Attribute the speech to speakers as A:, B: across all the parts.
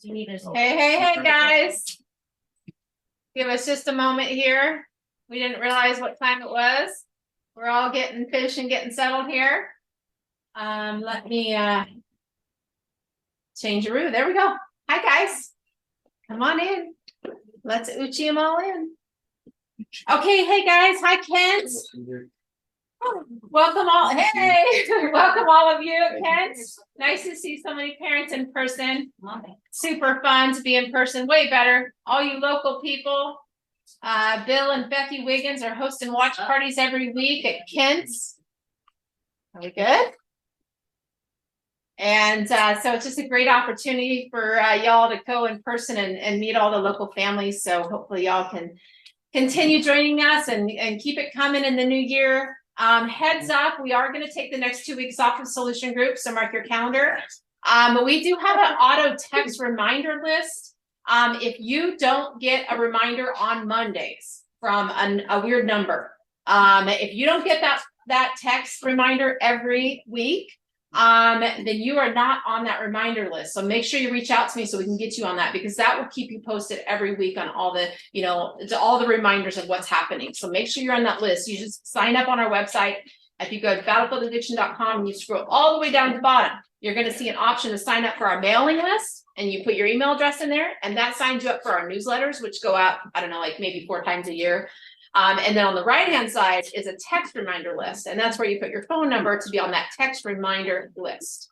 A: Hey, guys. Give us just a moment here. We didn't realize what time it was. We're all getting finished and getting settled here. Let me change the room. There we go. Hi, guys. Come on in. Let's Uchi them all in. Okay, hey guys. Hi, Kent. Welcome all. Hey, welcome all of you, Kent. Nice to see so many parents in person. Super fun to be in person. Way better. All you local people. Bill and Becky Wiggins are hosting watch parties every week at Kent's. Are we good? And so it's just a great opportunity for y'all to go in person and meet all the local families. So hopefully y'all can continue joining us and keep it coming in the new year. Heads up, we are going to take the next 2 weeks off of Solution Group, so mark your calendar. But we do have an auto text reminder list. If you don't get a reminder on Mondays from a weird number, if you don't get that text reminder every week, then you are not on that reminder list. So make sure you reach out to me so we can get you on that, because that will keep you posted every week on all the, all the reminders of what's happening. So make sure you're on that list. You just sign up on our website. If you go to battlefieldaddictioned.com and you scroll all the way down to the bottom, you're going to see an option to sign up for our mailing list, and you put your email address in there, and that signs you up for our newsletters, which go out, I don't know, like maybe 4 times a year. And then on the right-hand side is a text reminder list, and that's where you put your phone number to be on that text reminder list.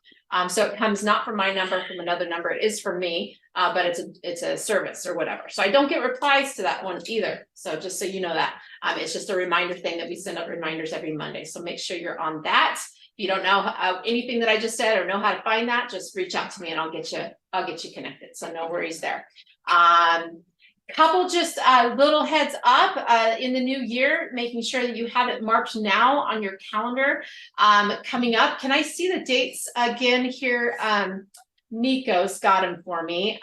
A: So it comes not from my number, from another number. It is from me, but it's a service or whatever. So I don't get replies to that one either. So just so you know that, it's just a reminder thing that we send out reminders every Monday. So make sure you're on that. If you don't know anything that I just said or know how to find that, just reach out to me and I'll get you connected. So no worries there. Couple just little heads up in the new year, making sure that you have it marked now on your calendar. Coming up, can I see the dates again here? Nico's got them for me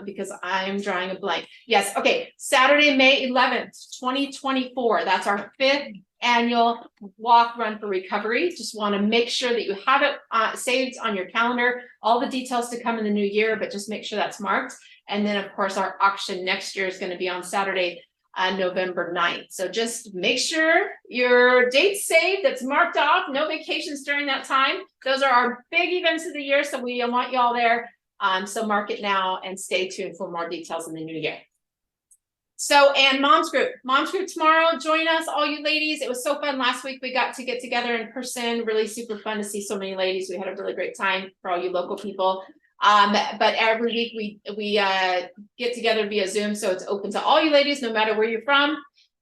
A: because I'm drawing a blank. Yes, okay, Saturday, May 11th, 2024. That's our 5th annual walk run for recovery. Just want to make sure that you have it saved on your calendar. All the details to come in the new year, but just make sure that's marked. And then, of course, our auction next year is going to be on Saturday, November 9th. So just make sure your date's saved, that's marked off, no vacations during that time. Those are our big events of the year, so we want you all there. So mark it now and stay tuned for more details in the new year. So, and Mom's Group tomorrow, join us, all you ladies. It was so fun last week. We got to get together in person, really super fun to see so many ladies. We had a really great time for all you local people. But every week we get together via Zoom, so it's open to all you ladies, no matter where you're from.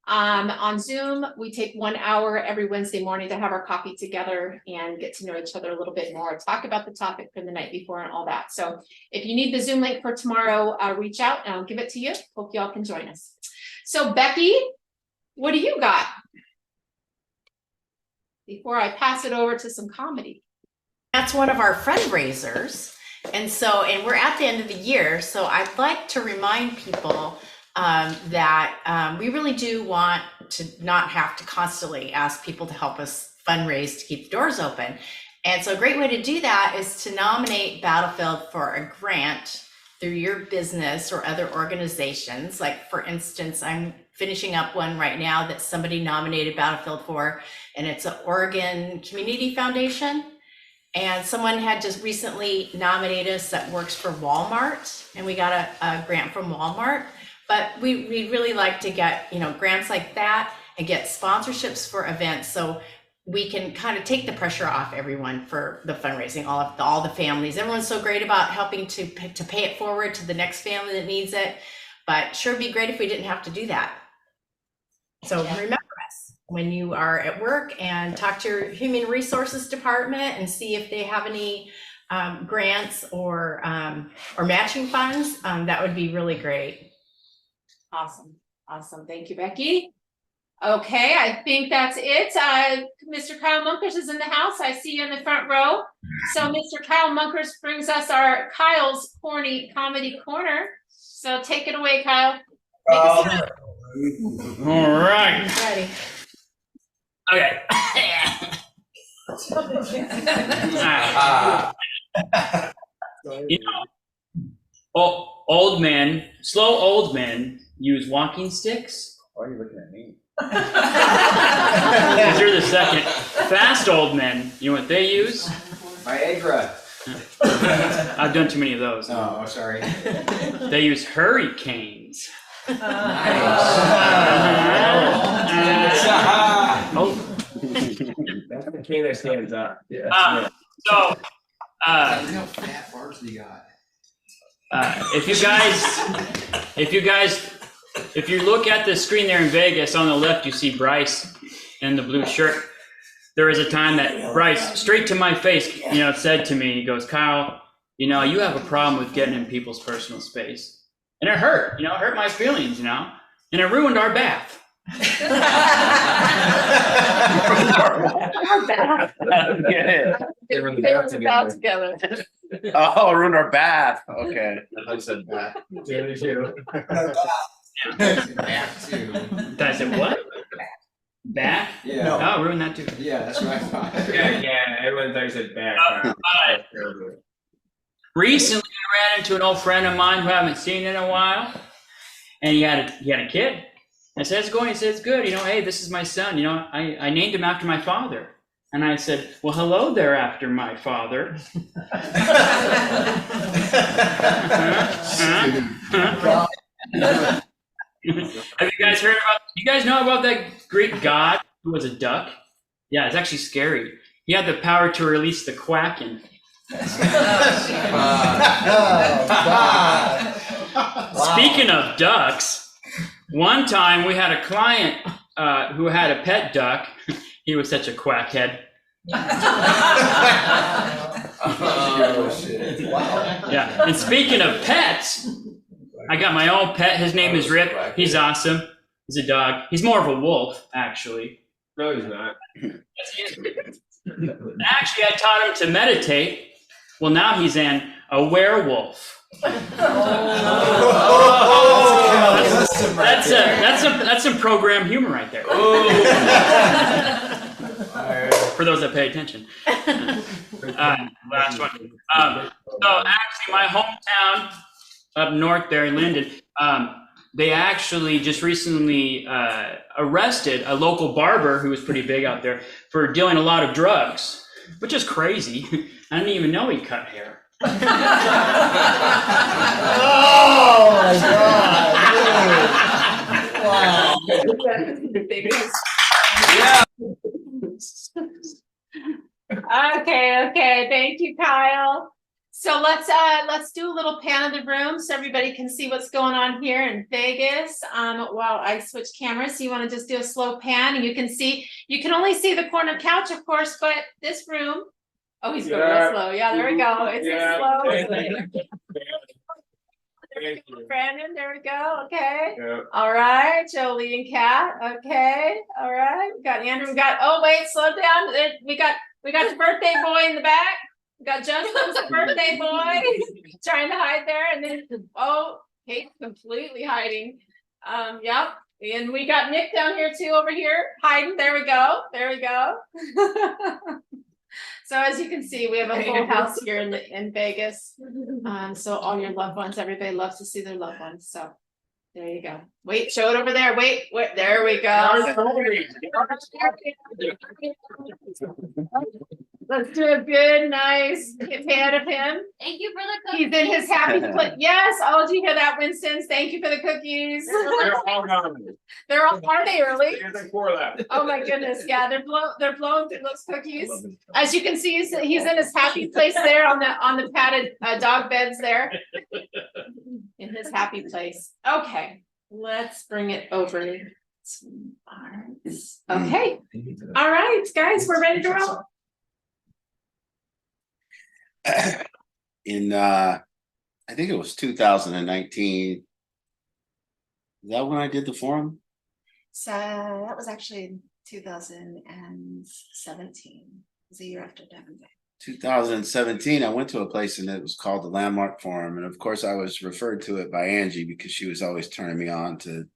A: On Zoom, we take 1 hour every Wednesday morning to have our coffee together and get to know each other a little bit more, talk about the topic from the night before and all that. So if you need the Zoom link for tomorrow, reach out and I'll give it to you. Hope y'all can join us. So Becky, what do you got? Before I pass it over to some comedy.
B: That's one of our fundraisers. And we're at the end of the year, so I'd like to remind people that we really do want to not have to constantly ask people to help us fundraise to keep the doors open. And so a great way to do that is to nominate Battlefield for a grant through your business or other organizations. Like, for instance, I'm finishing up one right now that somebody nominated Battlefield for, and it's an Oregon Community Foundation. And someone had just recently nominated us that works for Walmart, and we got a grant from Walmart. But we really like to get, grants like that and get sponsorships for events, so we can kind of take the pressure off everyone for the fundraising, all the families. Everyone's so great about helping to pay it forward to the next family that needs it, but sure would be great if we didn't have to do that. So remember us when you are at work, and talk to your human resources department and see if they have any grants or matching funds. That would be really great.
A: Awesome. Thank you, Becky. Okay, I think that's it. Mr. Kyle Munkers is in the house. I see you in the front row. So Mr. Kyle Munkers brings us our Kyle's Corny Comedy Corner. So take it away, Kyle.
C: All right.
B: Ready.
C: Okay. old men, slow old men use walking sticks.
D: Why are you looking at me?
C: Because you're the second. Fast old men, you know what they use?
D: Viagra.
C: I've done too many of those.
D: Oh, sorry.
C: They use hurricanes.
D: Nice.
C: Oh,
E: That's the king that stands up.
C: so,
D: How fat bars do you got?
C: if you look at the screen there in Vegas, on the left you see Bryce in the blue shirt. There was a time that Bryce, straight to my face, said to me, he goes, Kyle, you have a problem with getting in people's personal space. And it hurt, it hurt my feelings, and it ruined our bath.
E: They were in the bath together.
F: Oh, ruined our bath. Okay.
D: I said back.
E: Yeah, too.
D: Back too.
C: I said, what? Bath?
D: Yeah.
C: Oh, ruined that too.
D: Yeah, that's what I thought.
E: Yeah, everyone thought you said back.
C: Recently, I ran into an old friend of mine who I haven't seen in a while, and he had a kid. I said, "It's going." He said, "It's good. Hey, this is my son. I named him after my father." And I said, "Well, hello there, after my father." Have you guys heard about? You guys know about that Greek god who was a duck? Yeah, it's actually scary. He had the power to release the Kraken. Speaking of ducks, one time we had a client who had a pet duck. He was such a quackhead.
D: Oh, shit. Wow.
C: Yeah, and speaking of pets, I got my own pet. His name is Rip. He's awesome. He's a dog. He's more of a wolf, actually.
E: No, he's not.
C: Actually, I taught him to meditate. Well, now he's a werewolf. That's some program humor right there. For those that pay attention. Last one. So actually, my hometown up north there in Linden, they actually just recently arrested a local barber who was pretty big out there for dealing a lot of drugs, which is crazy. I didn't even know he cut hair.
G: Oh my God!
A: Wow. Okay. Thank you, Kyle. So let's do a little pan of the room so everybody can see what's going on here in Vegas. While I switch cameras, so you want to just do a slow pan, and you can only see the corner couch, of course, but this room. Oh, he's going real slow. Yeah, there we go. It's slow. There we go, Brandon, there we go. Okay.
E: Yeah.
A: All right, Jolie and Kat. Okay. All right. We got Andrew. Slow down. We got the birthday boy in the back. We got Justin's birthday boy trying to hide there, and then Kate's completely hiding. Yep. And we got Nick down here too, over here hiding. There we go. So as you can see, we have a full house here in Vegas. So all your loved ones, everybody loves to see their loved ones. So there you go. Wait, show it over there. Wait, there we go. Let's do a good, nice pan of him.
H: Thank you for the cookies.
A: He's in his happy place. Yes. Oh, did you hear that, Winston? Thank you for the cookies.
E: They're all gone.
A: They're all, are they really?
E: There's like 4 left.
A: Oh my goodness. Yeah, they're blowing through those cookies. As you can see, he's in his happy place there on the padded dog beds there. In his happy place. Okay, let's bring it over. Okay. All right, guys, we're ready to roll.
F: In I think it was 2019. Is that when I did the forum?
A: So that was actually 2017. It was a year after Devon Day.
F: 2017, I went to a place and it was called the Landmark Forum. And of course, I was referred to it by Angie because she was always turning me on to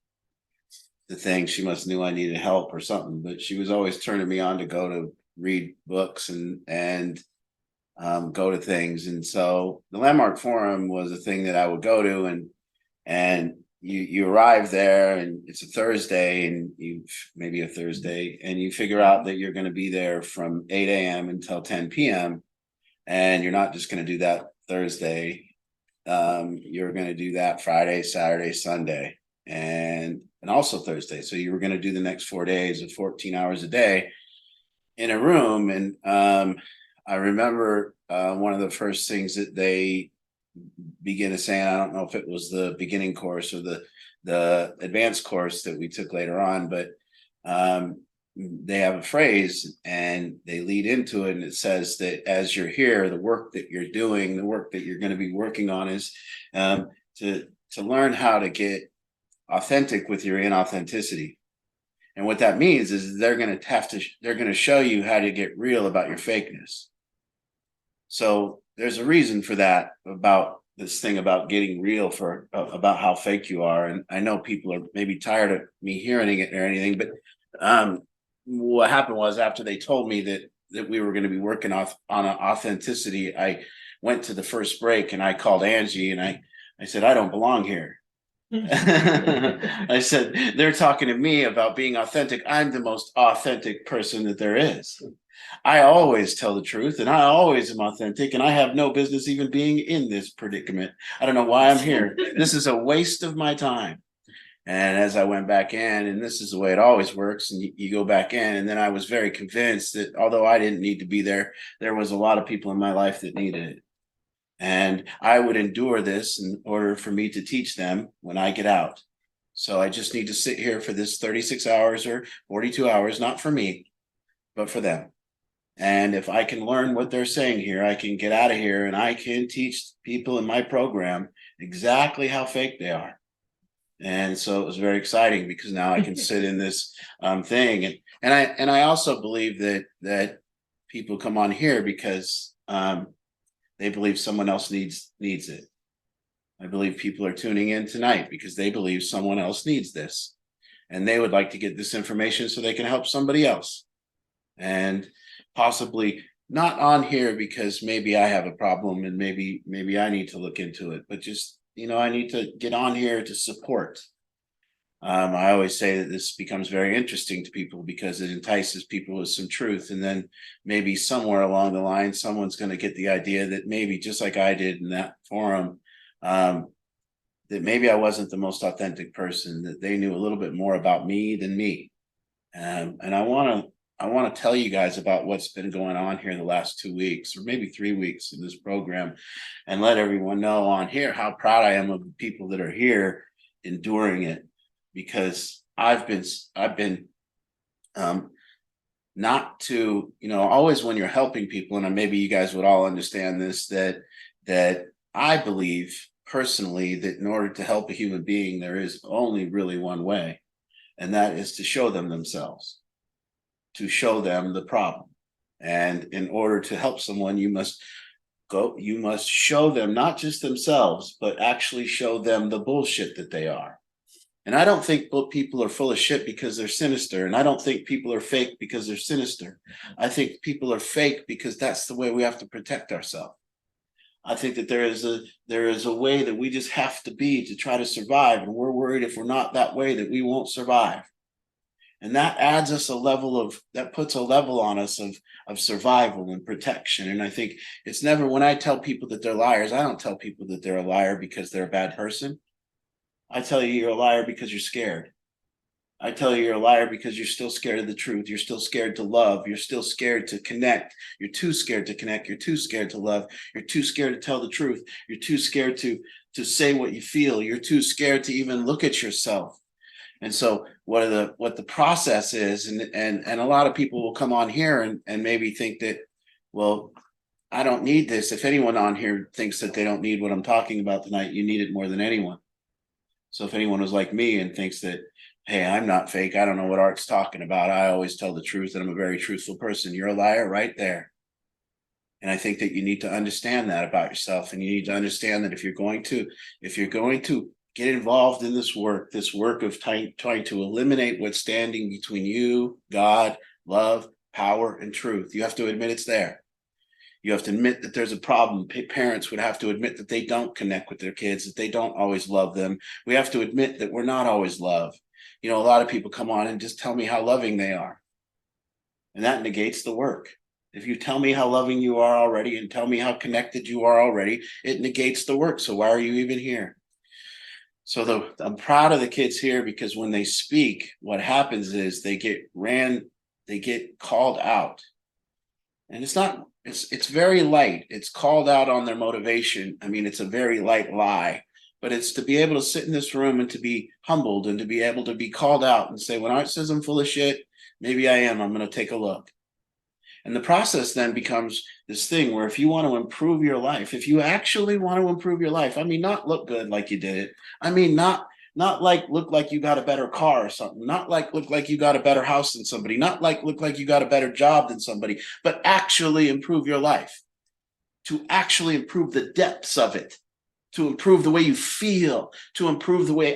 F: the thing. She must knew I needed help or something, but she was always turning me on to go to read books. And go to things. And so the Landmark Forum was a thing that I would go to, and you arrive there, and it's a Thursday, and maybe a Thursday, and you figure out that you're going to be there from 8 a.m. until 10 p.m. And you're not just going to do that Thursday. You're going to do that Friday, Saturday, Sunday, and also Thursday. So you were going to do the next 4 days of 14 hours a day in a room. And I remember one of the first things that they begin to say, and I don't know if it was the beginning course or the advanced course that we took later on, but they have a phrase and they lead into it, and it says that as you're here, the work that you're doing, the work that you're going to be working on is to learn how to get authentic with your inauthenticity. And what that means is they're going to show you how to get real about your fakeness. So there's a reason for that, about this thing about getting real, about how fake you are. And I know people are maybe tired of me hearing it or anything, but what happened was, after they told me that we were going to be working on authenticity, I went to the first break and I called Angie and I said, I don't belong here. I said, they're talking to me about being authentic. I'm the most authentic person that there is. I always tell the truth, and I always am authentic, and I have no business even being in this predicament. I don't know why I'm here. This is a waste of my time. And as I went back in, and this is the way it always works, and you go back in, and then I was very convinced that although I didn't need to be there, there was a lot of people in my life that needed it. And I would endure this in order for me to teach them when I get out. So I just need to sit here for this 36 hours or 42 hours, not for me, but for them. And if I can learn what they're saying here, I can get out of here and I can teach people in my program exactly how fake they are. And so it was very exciting, because now I can sit in this thing. And I also believe that people come on here because they believe someone else needs it. I believe people are tuning in tonight because they believe someone else needs this, and they would like to get this information so they can help somebody else. And possibly not on here because maybe I have a problem and maybe I need to look into it, but just, I need to get on here to support. I always say that this becomes very interesting to people because it entices people with some truth. And then maybe somewhere along the line, someone's going to get the idea that maybe, just like I did in that forum, that maybe I wasn't the most authentic person, that they knew a little bit more about me than me. And I want to tell you guys about what's been going on here in the last 2 weeks, or maybe 3 weeks in this program, and let everyone know on here how proud I am of the people that are here enduring it. Because I've been not to, always when you're helping people, and maybe you guys would all understand this, that I believe personally that in order to help a human being, there is only really one way, and that is to show them themselves, to show them the problem. And in order to help someone, you must show them not just themselves, but actually show them the bullshit that they are. And I don't think people are full of shit because they're sinister. And I don't think people are fake because they're sinister. I think people are fake because that's the way we have to protect ourselves. I think that there is a way that we just have to be to try to survive. And we're worried if we're not that way that we won't survive. And that adds us that puts a level on us of survival and protection. And I think it's never, when I tell people that they're liars, I don't tell people that they're a liar because they're a bad person. I tell you you're a liar because you're scared. I tell you you're a liar because you're still scared of the truth. You're still scared to love. You're still scared to connect. You're too scared to connect. You're too scared to love. You're too scared to tell the truth. You're too scared to say what you feel. You're too scared to even look at yourself. And so what the process is, and a lot of people will come on here and maybe think that, well, I don't need this. If anyone on here thinks that they don't need what I'm talking about tonight, you need it more than anyone. So if anyone was like me and thinks that, hey, I'm not fake, I don't know what Art's talking about, I always tell the truth and I'm a very truthful person, you're a liar right there. And I think that you need to understand that about yourself, and you need to understand that if you're going to get involved in this work of trying to eliminate what's standing between you, God, love, power, and truth, you have to admit it's there. You have to admit that there's a problem. Parents would have to admit that they don't connect with their kids, that they don't always love them. We have to admit that we're not always loved. You know, a lot of people come on and just tell me how loving they are. And that negates the work. If you tell me how loving you are already and tell me how connected you are already, it negates the work. So why are you even here? So I'm proud of the kids here, because when they speak, what happens is they get called out. And it's very light. It's called out on their motivation. I mean, it's a very light lie, but it's to be able to sit in this room and to be humbled and to be able to be called out and say, when Art says I'm full of shit, maybe I am. I'm going to take a look. And the process then becomes this thing where if you want to improve your life, if you actually want to improve your life, I mean, not look good like you did it. I mean, not like look like you got a better car or something, not like look like you got a better house than somebody, not like look like you got a better job than somebody, but actually improve your life, to actually improve the depths of it, to improve the way you feel, to improve the way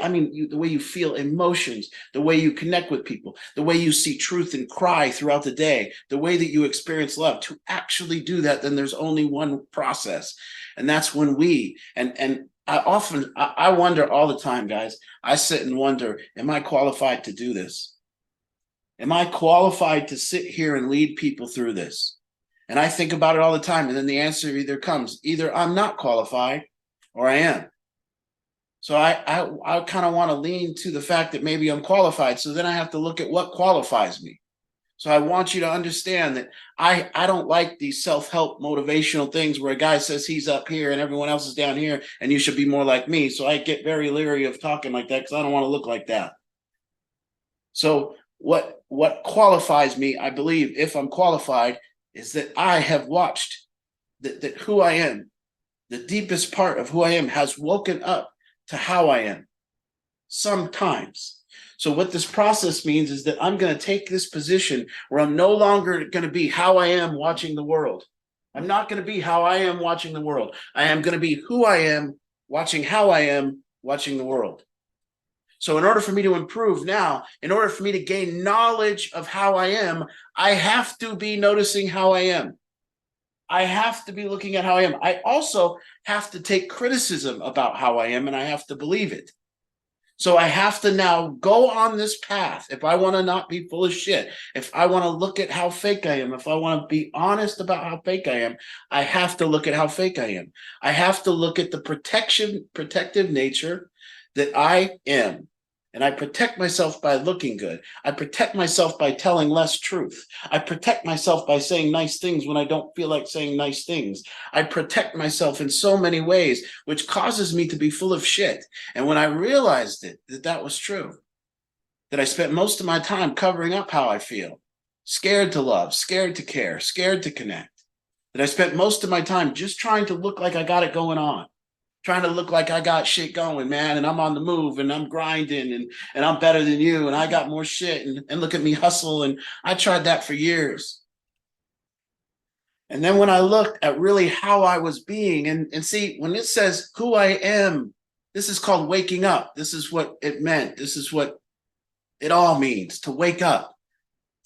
F: you feel emotions, the way you connect with people, the way you see truth and cry throughout the day, the way that you experience love. To actually do that, then there's only one process. And that's when I wonder all the time, guys. I sit and wonder, am I qualified to do this? Am I qualified to sit here and lead people through this? And I think about it all the time. And then the answer either I'm not qualified or I am. So I kind of want to lean to the fact that maybe I'm qualified. So then I have to look at what qualifies me. So I want you to understand that I don't like these self-help motivational things where a guy says he's up here and everyone else is down here and you should be more like me. So I get very leery of talking like that because I don't want to look like that. So what qualifies me, I believe, if I'm qualified, is that I have watched that who I am, the deepest part of who I am, has woken up to how I am sometimes. So what this process means is that I'm going to take this position where I'm no longer going to be how I am watching the world. I'm not going to be how I am watching the world. I am going to be who I am watching how I am watching the world. So in order for me to improve now, in order for me to gain knowledge of how I am, I have to be noticing how I am. I have to be looking at how I am. I also have to take criticism about how I am, and I have to believe it. So I have to now go on this path. If I want to not be full of shit, if I want to look at how fake I am, if I want to be honest about how fake I am, I have to look at how fake I am. I have to look at the protective nature that I am. And I protect myself by looking good. I protect myself by telling less truth. I protect myself by saying nice things when I don't feel like saying nice things. I protect myself in so many ways, which causes me to be full of shit. And when I realized that was true, that I spent most of my time covering up how I feel, scared to love, scared to care, scared to connect, that I spent most of my time just trying to look like I got it going on. Trying to look like I got shit going, man, and I'm on the move and I'm grinding and I'm better than you and I got more shit and look at me hustle. And I tried that for years. And then when I looked at really how I was being and see, when it says who I am, this is called waking up. This is what it meant. This is what it all means, to wake up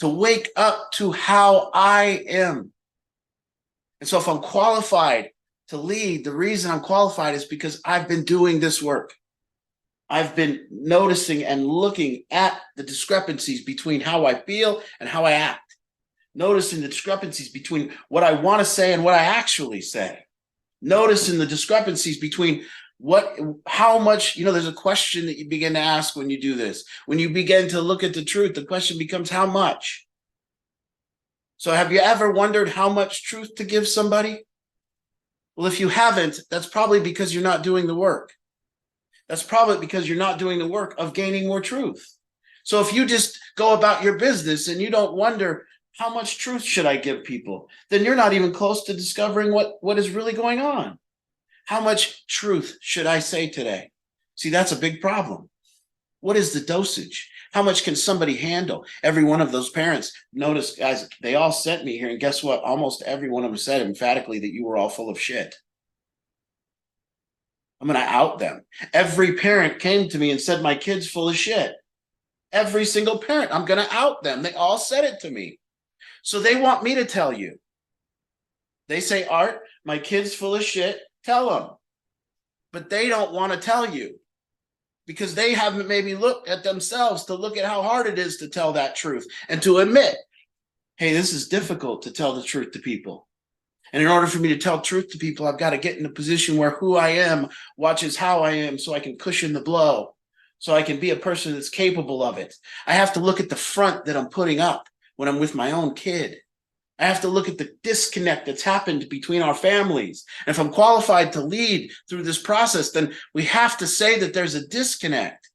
F: to how I am. And so if I'm qualified to lead, the reason I'm qualified is because I've been doing this work. I've been noticing and looking at the discrepancies between how I feel and how I act. Noticing the discrepancies between what I want to say and what I actually say. Noticing the discrepancies between how much, there's a question that you begin to ask when you do this. When you begin to look at the truth, the question becomes how much? So have you ever wondered how much truth to give somebody? Well, if you haven't, that's probably because you're not doing the work. That's probably because you're not doing the work of gaining more truth. So if you just go about your business and you don't wonder how much truth should I give people, then you're not even close to discovering what is really going on. How much truth should I say today? See, that's a big problem. What is the dosage? How much can somebody handle? Every one of those parents, notice, guys, they all sent me here. And guess what? Almost every one of them said emphatically that you were all full of shit. I'm going to out them. Every parent came to me and said, my kid's full of shit. Every single parent, I'm going to out them. They all said it to me. So they want me to tell you. They say, Art, my kid's full of shit. Tell them. But they don't want to tell you because they haven't maybe looked at themselves to look at how hard it is to tell that truth and to admit, hey, this is difficult to tell the truth to people. And in order for me to tell truth to people, I've got to get in a position where who I am watches how I am so I can cushion the blow, so I can be a person that's capable of it. I have to look at the front that I'm putting up when I'm with my own kid. I have to look at the disconnect that's happened between our families. And if I'm qualified to lead through this process, then we have to say that there's a disconnect.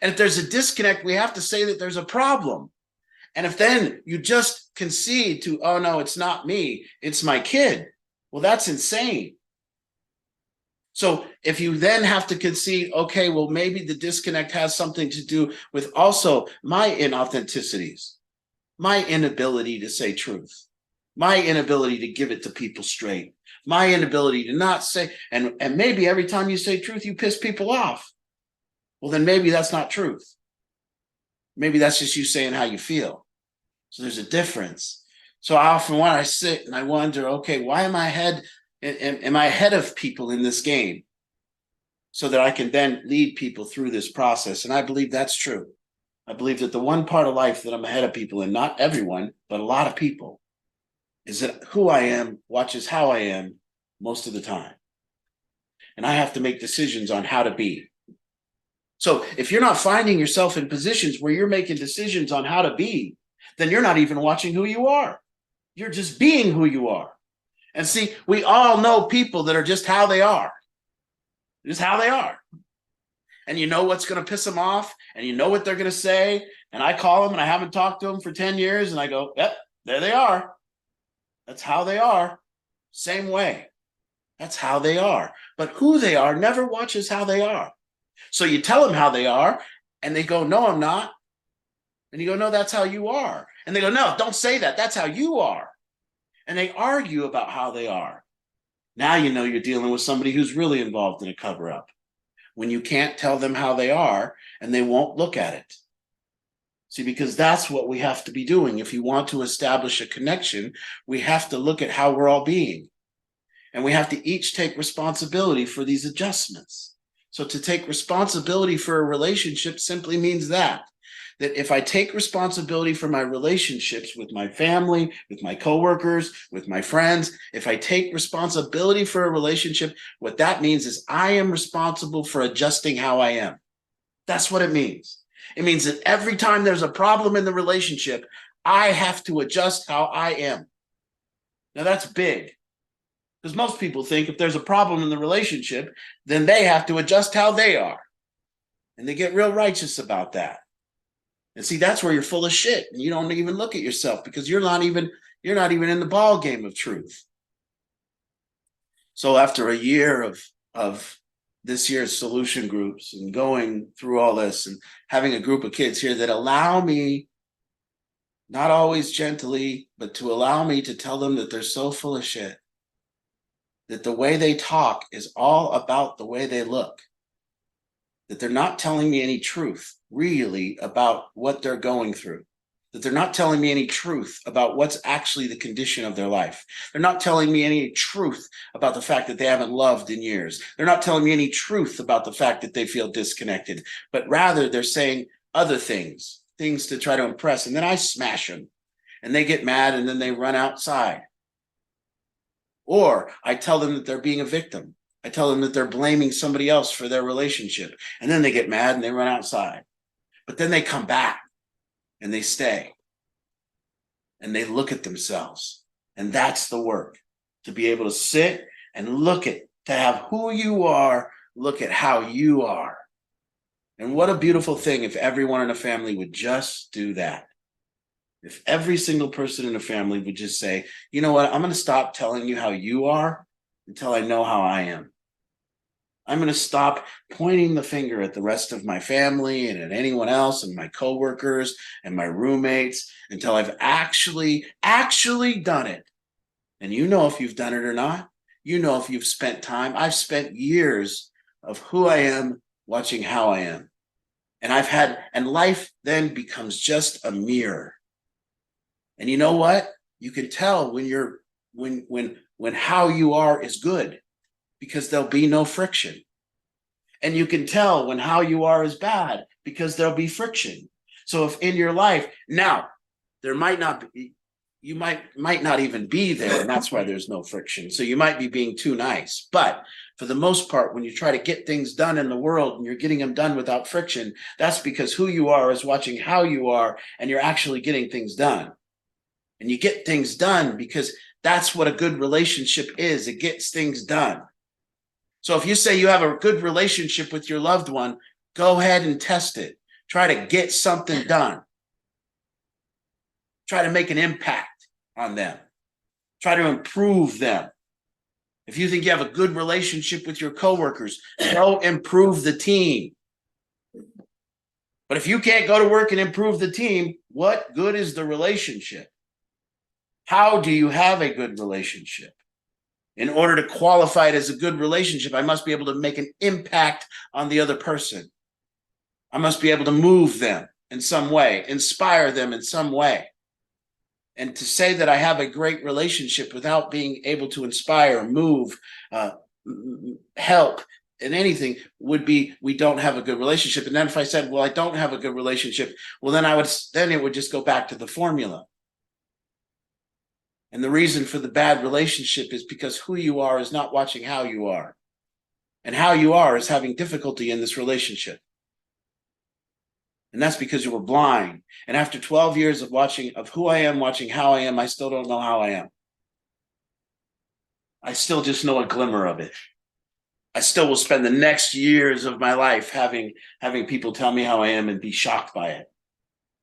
F: And if there's a disconnect, we have to say that there's a problem. And if then you just concede to, oh no, it's not me, it's my kid, well, that's insane. So if you then have to concede, okay, well, maybe the disconnect has something to do with also my inauthenticities, my inability to say truth, my inability to give it to people straight, my inability to not say, and maybe every time you say truth, you piss people off. Well, then maybe that's not truth. Maybe that's just you saying how you feel. So there's a difference. So I often when I sit and I wonder, okay, why am I ahead of people in this game so that I can then lead people through this process? And I believe that's true. I believe that the one part of life that I'm ahead of people, and not everyone, but a lot of people, is that who I am watches how I am most of the time. And I have to make decisions on how to be. So if you're not finding yourself in positions where you're making decisions on how to be, then you're not even watching who you are. You're just being who you are. And see, we all know people that are just how they are. Just how they are. And you know what's going to piss them off, and you know what they're going to say. And I call them and I haven't talked to them for 10 years and I go, yep, there they are. That's how they are. Same way. That's how they are. But who they are never watches how they are. So you tell them how they are and they go, no, I'm not. And you go, no, that's how you are. And they go, no, don't say that. That's how you are. And they argue about how they are. Now you know you're dealing with somebody who's really involved in a cover-up. When you can't tell them how they are and they won't look at it. See, because that's what we have to be doing. If you want to establish a connection, we have to look at how we're all being. And we have to each take responsibility for these adjustments. So to take responsibility for a relationship simply means that if I take responsibility for my relationships with my family, with my coworkers, with my friends, if I take responsibility for a relationship, what that means is I am responsible for adjusting how I am. That's what it means. It means that every time there's a problem in the relationship, I have to adjust how I am. Now that's big. Because most people think if there's a problem in the relationship, then they have to adjust how they are. And they get real righteous about that. And see, that's where you're full of shit. And you don't even look at yourself because you're not even in the ball game of truth. So after a year of this year's solution groups and going through all this and having a group of kids here that allow me, not always gently, but to allow me to tell them that they're so full of shit, that the way they talk is all about the way they look, that they're not telling me any truth really about what they're going through, that they're not telling me any truth about what's actually the condition of their life. They're not telling me any truth about the fact that they haven't loved in years. They're not telling me any truth about the fact that they feel disconnected, but rather they're saying other things to try to impress. And then I smash them and they get mad and then they run outside. Or I tell them that they're being a victim. I tell them that they're blaming somebody else for their relationship. And then they get mad and they run outside. But then they come back and they stay. And they look at themselves. And that's the work. To be able to sit and look at, to have who you are, look at how you are. And what a beautiful thing if everyone in a family would just do that. If every single person in a family would just say, you know what, I'm going to stop telling you how you are until I know how I am. I'm going to stop pointing the finger at the rest of my family and at anyone else and my coworkers and my roommates until I've actually done it. And you know if you've done it or not. You know if you've spent time. I've spent years of who I am watching how I am. And life then becomes just a mirror. And you know what? You can tell when you're when how you are is good, because there'll be no friction. And you can tell when how you are is bad, because there'll be friction. So if in your life now there might not be, you might not even be there, and that's why there's no friction. So you might be being too nice. But for the most part, when you try to get things done in the world and you're getting them done without friction, that's because who you are is watching how you are, and you're actually getting things done. And you get things done because that's what a good relationship is. It gets things done. So if you say you have a good relationship with your loved one, go ahead and test it. Try to get something done. Try to make an impact on them. Try to improve them. If you think you have a good relationship with your coworkers, go improve the team. But if you can't go to work and improve the team, what good is the relationship? How do you have a good relationship? In order to qualify it as a good relationship, I must be able to make an impact on the other person. I must be able to move them in some way, inspire them in some way. And to say that I have a great relationship without being able to inspire, move, help in anything would be, we don't have a good relationship. And then if I said, well, I don't have a good relationship, well, then it would just go back to the formula. And the reason for the bad relationship is because who you are is not watching how you are. And how you are is having difficulty in this relationship. And that's because you were blind. And after 12 years of who I am, watching how I am, I still don't know how I am. I still just know a glimmer of it. I still will spend the next years of my life having people tell me how I am and be shocked by it.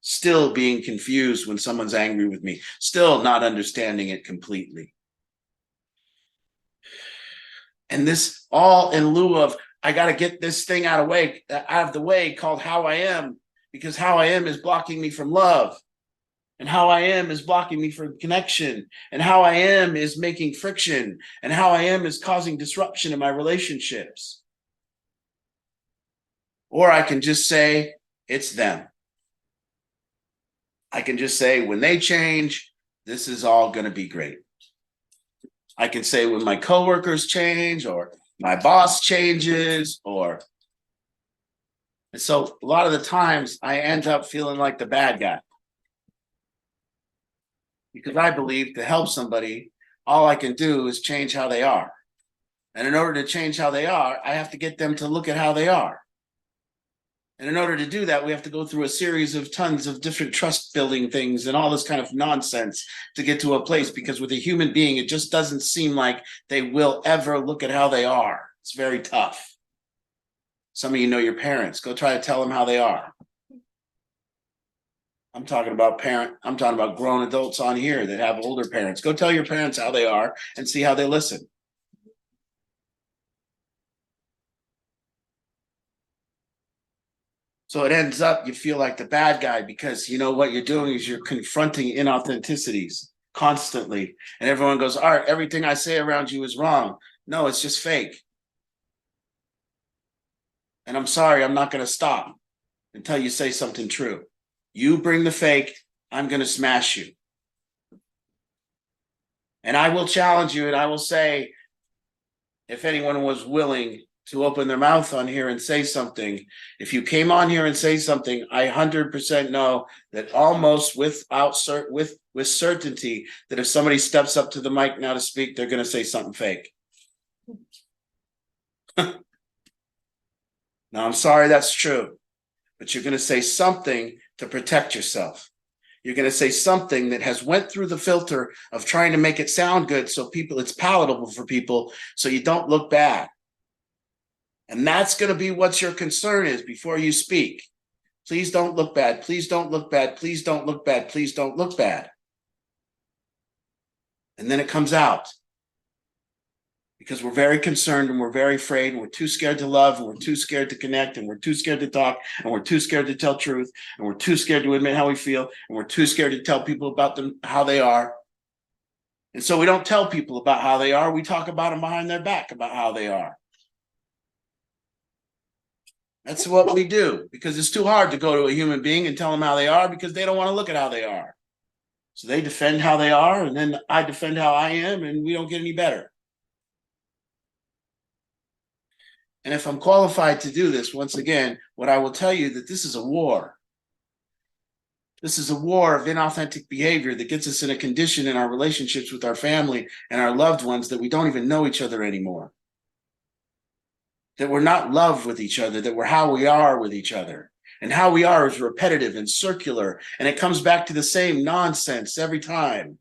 F: Still being confused when someone's angry with me. Still not understanding it completely. And this all in lieu of, I got to get this thing out of the way called how I am, because how I am is blocking me from love. And how I am is blocking me from connection. And how I am is making friction. And how I am is causing disruption in my relationships. Or I can just say, it's them. I can just say, when they change, this is all going to be great. I can say when my coworkers change, or my boss changes, and so a lot of the times I end up feeling like the bad guy. Because I believe to help somebody, all I can do is change how they are. And in order to change how they are, I have to get them to look at how they are. And in order to do that, we have to go through a series of tons of different trust building things and all this kind of nonsense to get to a place, because with a human being, it just doesn't seem like they will ever look at how they are. It's very tough. Some of you know your parents. Go try to tell them how they are. I'm talking about grown adults on here that have older parents. Go tell your parents how they are and see how they listen. So it ends up, you feel like the bad guy, because you know what you're doing is you're confronting inauthenticities constantly. And everyone goes, all right, everything I say around you is wrong. No, it's just fake. And I'm sorry, I'm not going to stop until you say something true. You bring the fake, I'm going to smash you. And I will challenge you, and I will say, if anyone was willing to open their mouth on here and say something, if you came on here and say something, I 100% know that almost with certainty that if somebody steps up to the mic now to speak, they're going to say something fake. Now, I'm sorry that's true, but you're going to say something to protect yourself. You're going to say something that has went through the filter of trying to make it sound good so it's palatable for people, so you don't look bad. And that's going to be what your concern is before you speak. Please don't look bad. Please don't look bad. Please don't look bad. Please don't look bad. And then it comes out. Because we're very concerned and we're very afraid and we're too scared to love and we're too scared to connect and we're too scared to talk and we're too scared to tell truth and we're too scared to admit how we feel and we're too scared to tell people about them, how they are. And so we don't tell people about how they are. We talk about them behind their back about how they are. That's what we do, because it's too hard to go to a human being and tell them how they are, because they don't want to look at how they are. So they defend how they are, and then I defend how I am, and we don't get any better. And if I'm qualified to do this, once again, what I will tell you that this is a war. This is a war of inauthentic behavior that gets us in a condition in our relationships with our family and our loved ones that we don't even know each other anymore. That we're not love with each other, that we're how we are with each other. And how we are is repetitive and circular, and it comes back to the same nonsense every time.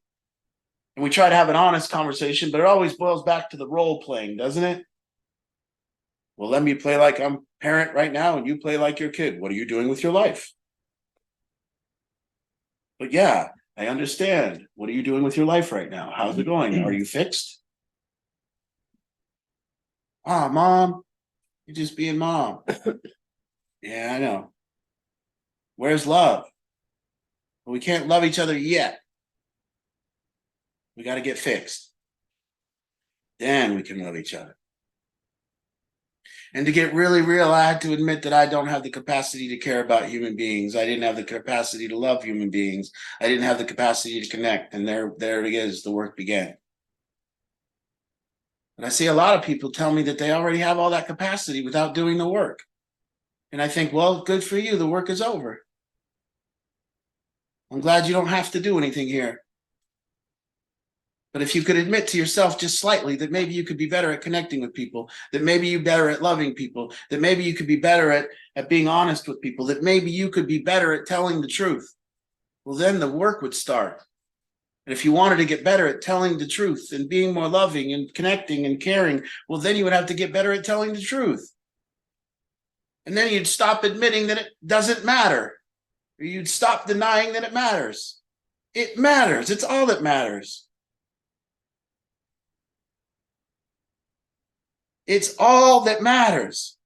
F: And we try to have an honest conversation, but it always boils back to the role playing, doesn't it? Well, let me play like I'm a parent right now, and you play like your kid. What are you doing with your life? But yeah, I understand. What are you doing with your life right now? How's it going? Are you fixed? Ah, mom, you're just being mom. Yeah, I know. Where's love? We can't love each other yet. We got to get fixed. Then we can love each other. And to get really real, I had to admit that I don't have the capacity to care about human beings. I didn't have the capacity to love human beings. I didn't have the capacity to connect. And there it is, the work began. And I see a lot of people tell me that they already have all that capacity without doing the work. And I think, well, good for you. The work is over. I'm glad you don't have to do anything here. But if you could admit to yourself just slightly that maybe you could be better at connecting with people, that maybe you're better at loving people, that maybe you could be better at being honest with people, that maybe you could be better at telling the truth, well, then the work would start. And if you wanted to get better at telling the truth and being more loving and connecting and caring, well, then you would have to get better at telling the truth. And then you'd stop admitting that it doesn't matter. Or you'd stop denying that it matters. It matters. It's all that matters. It's all that matters.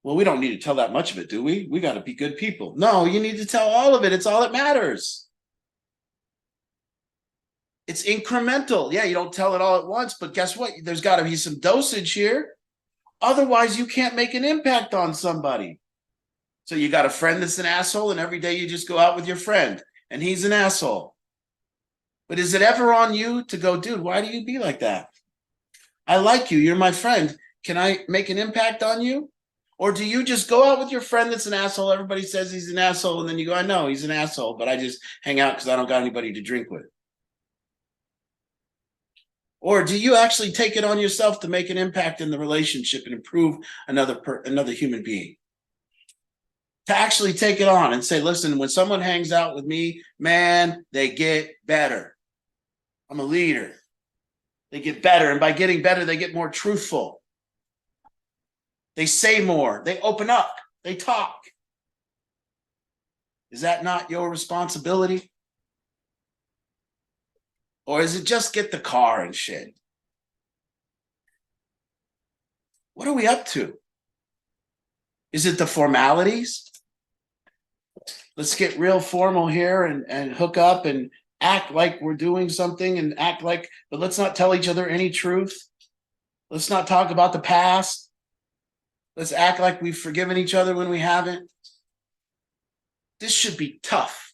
F: Well, we don't need to tell that much of it, do we? We got to be good people. No, you need to tell all of it. It's all that matters. It's incremental. Yeah, you don't tell it all at once, but guess what? There's got to be some dosage here. Otherwise, you can't make an impact on somebody. So you got a friend that's an asshole, and every day you just go out with your friend, and he's an asshole. But is it ever on you to go, dude, why do you be like that? I like you. You're my friend. Can I make an impact on you? Or do you just go out with your friend that's an asshole? Everybody says he's an asshole. And then you go, I know he's an asshole, but I just hang out because I don't got anybody to drink with. Or do you actually take it on yourself to make an impact in the relationship and improve another human being? To actually take it on and say, listen, when someone hangs out with me, man, they get better. I'm a leader. They get better. And by getting better, they get more truthful. They say more. They open up. They talk. Is that not your responsibility? Or is it just get the car and shit? What are we up to? Is it the formalities? Let's get real formal here and hook up and act like we're doing something and act like, but let's not tell each other any truth. Let's not talk about the past. Let's act like we've forgiven each other when we haven't. This should be tough.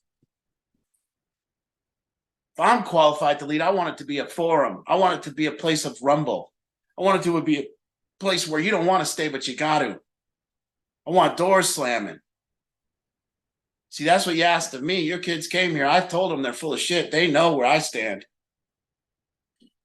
F: If I'm qualified to lead, I want it to be a forum. I want it to be a place of rumble. I want it to be a place where you don't want to stay, but you got to. I want doors slamming. See, that's what you asked of me. Your kids came here. I told them they're full of shit. They know where I stand.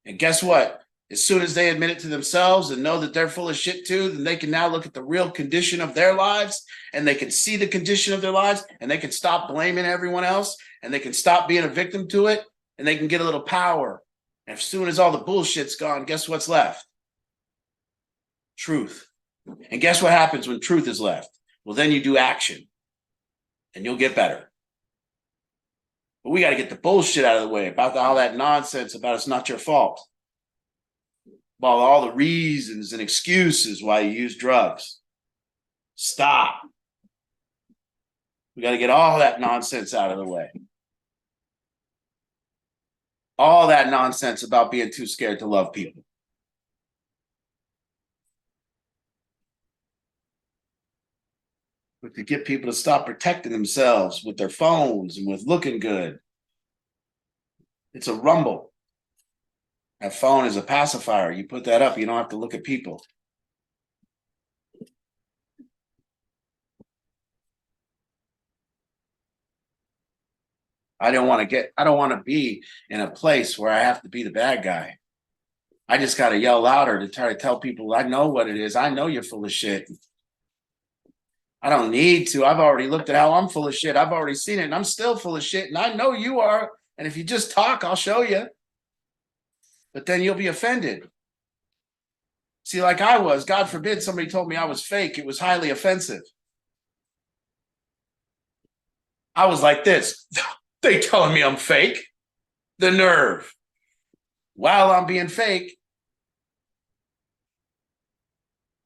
F: And guess what? As soon as they admit it to themselves and know that they're full of shit too, then they can now look at the real condition of their lives, and they can see the condition of their lives, and they can stop blaming everyone else, and they can stop being a victim to it, and they can get a little power. And as soon as all the bullshit's gone, guess what's left? Truth. And guess what happens when truth is left? Well, then you do action. And you'll get better. But we got to get the bullshit out of the way about all that nonsense about it's not your fault. About all the reasons and excuses why you use drugs. Stop. We got to get all that nonsense out of the way. All that nonsense about being too scared to love people. But to get people to stop protecting themselves with their phones and with looking good. It's a rumble. That phone is a pacifier. You put that up, you don't have to look at people. I don't want to be in a place where I have to be the bad guy. I just got to yell louder to try to tell people I know what it is. I know you're full of shit. I don't need to. I've already looked at how I'm full of shit. I've already seen it and I'm still full of shit. And I know you are. And if you just talk, I'll show you. But then you'll be offended. See, like I was, God forbid somebody told me I was fake. It was highly offensive. I was like this. They telling me I'm fake. The nerve. While I'm being fake.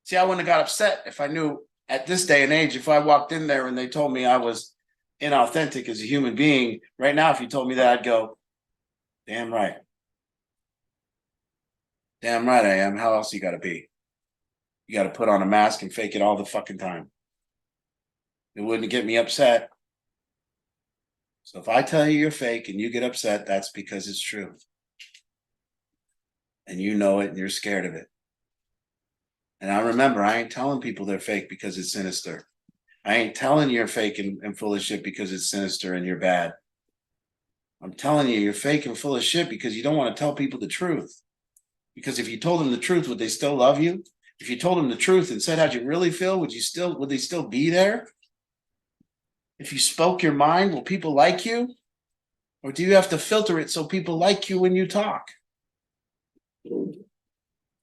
F: See, I wouldn't have got upset if I knew at this day and age, if I walked in there and they told me I was inauthentic as a human being. Right now, if you told me that, I'd go, damn right. Damn right I am. How else you got to be? You got to put on a mask and fake it all the fucking time. It wouldn't get me upset. So if I tell you you're fake and you get upset, that's because it's true. And you know it and you're scared of it. And I remember, I ain't telling people they're fake because it's sinister. I ain't telling you you're fake and full of shit because it's sinister and you're bad. I'm telling you you're fake and full of shit because you don't want to tell people the truth. Because if you told them the truth, would they still love you? If you told them the truth and said how'd you really feel, would they still be there? If you spoke your mind, will people like you? Or do you have to filter it so people like you when you talk? You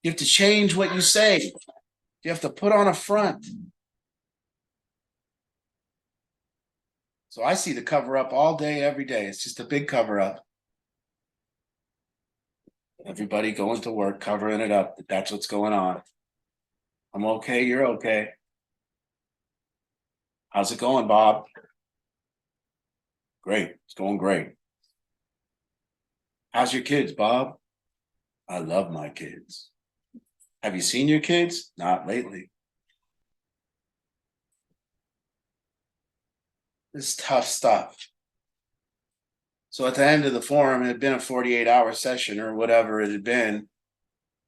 F: have to change what you say. You have to put on a front. So I see the cover up all day, every day. It's just a big cover up. Everybody going to work, covering it up. That's what's going on. I'm okay, you're okay. How's it going, Bob? Great, it's going great. How's your kids, Bob? I love my kids. Have you seen your kids? Not lately. This is tough stuff. So at the end of the forum, it had been a 48-hour session or whatever it had been.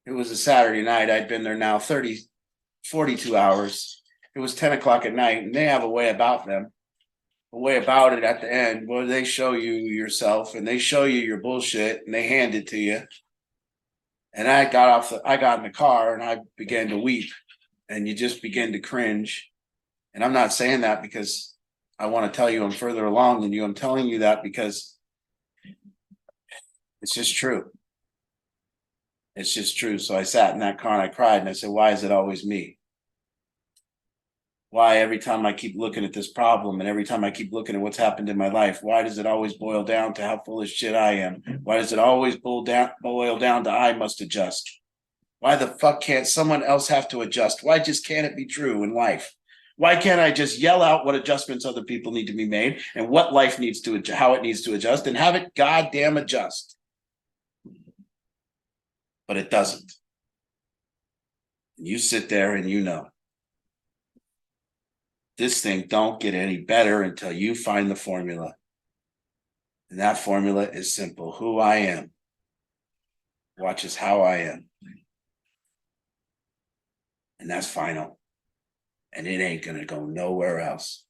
F: It was a Saturday night. I'd been there now 42 hours. It was 10 o'clock at night, and they have a way about them. A way about it at the end where they show you yourself and they show you your bullshit and they hand it to you. And I got in the car and I began to weep, and you just begin to cringe. And I'm not saying that because I want to tell you I'm further along than you. I'm telling you that because it's just true. It's just true. So I sat in that car and I cried and I said, why is it always me? Why every time I keep looking at this problem and every time I keep looking at what's happened in my life, why does it always boil down to how full of shit I am? Why does it always boil down to I must adjust? Why the fuck can't someone else have to adjust? Why just can't it be true in life? Why can't I just yell out what adjustments other people need to be made and what life needs to, how it needs to adjust and have it goddamn adjust? But it doesn't. You sit there and you know. This thing don't get any better until you find the formula. And that formula is simple. Who I am watches how I am. And that's final. And it ain't going to go nowhere else.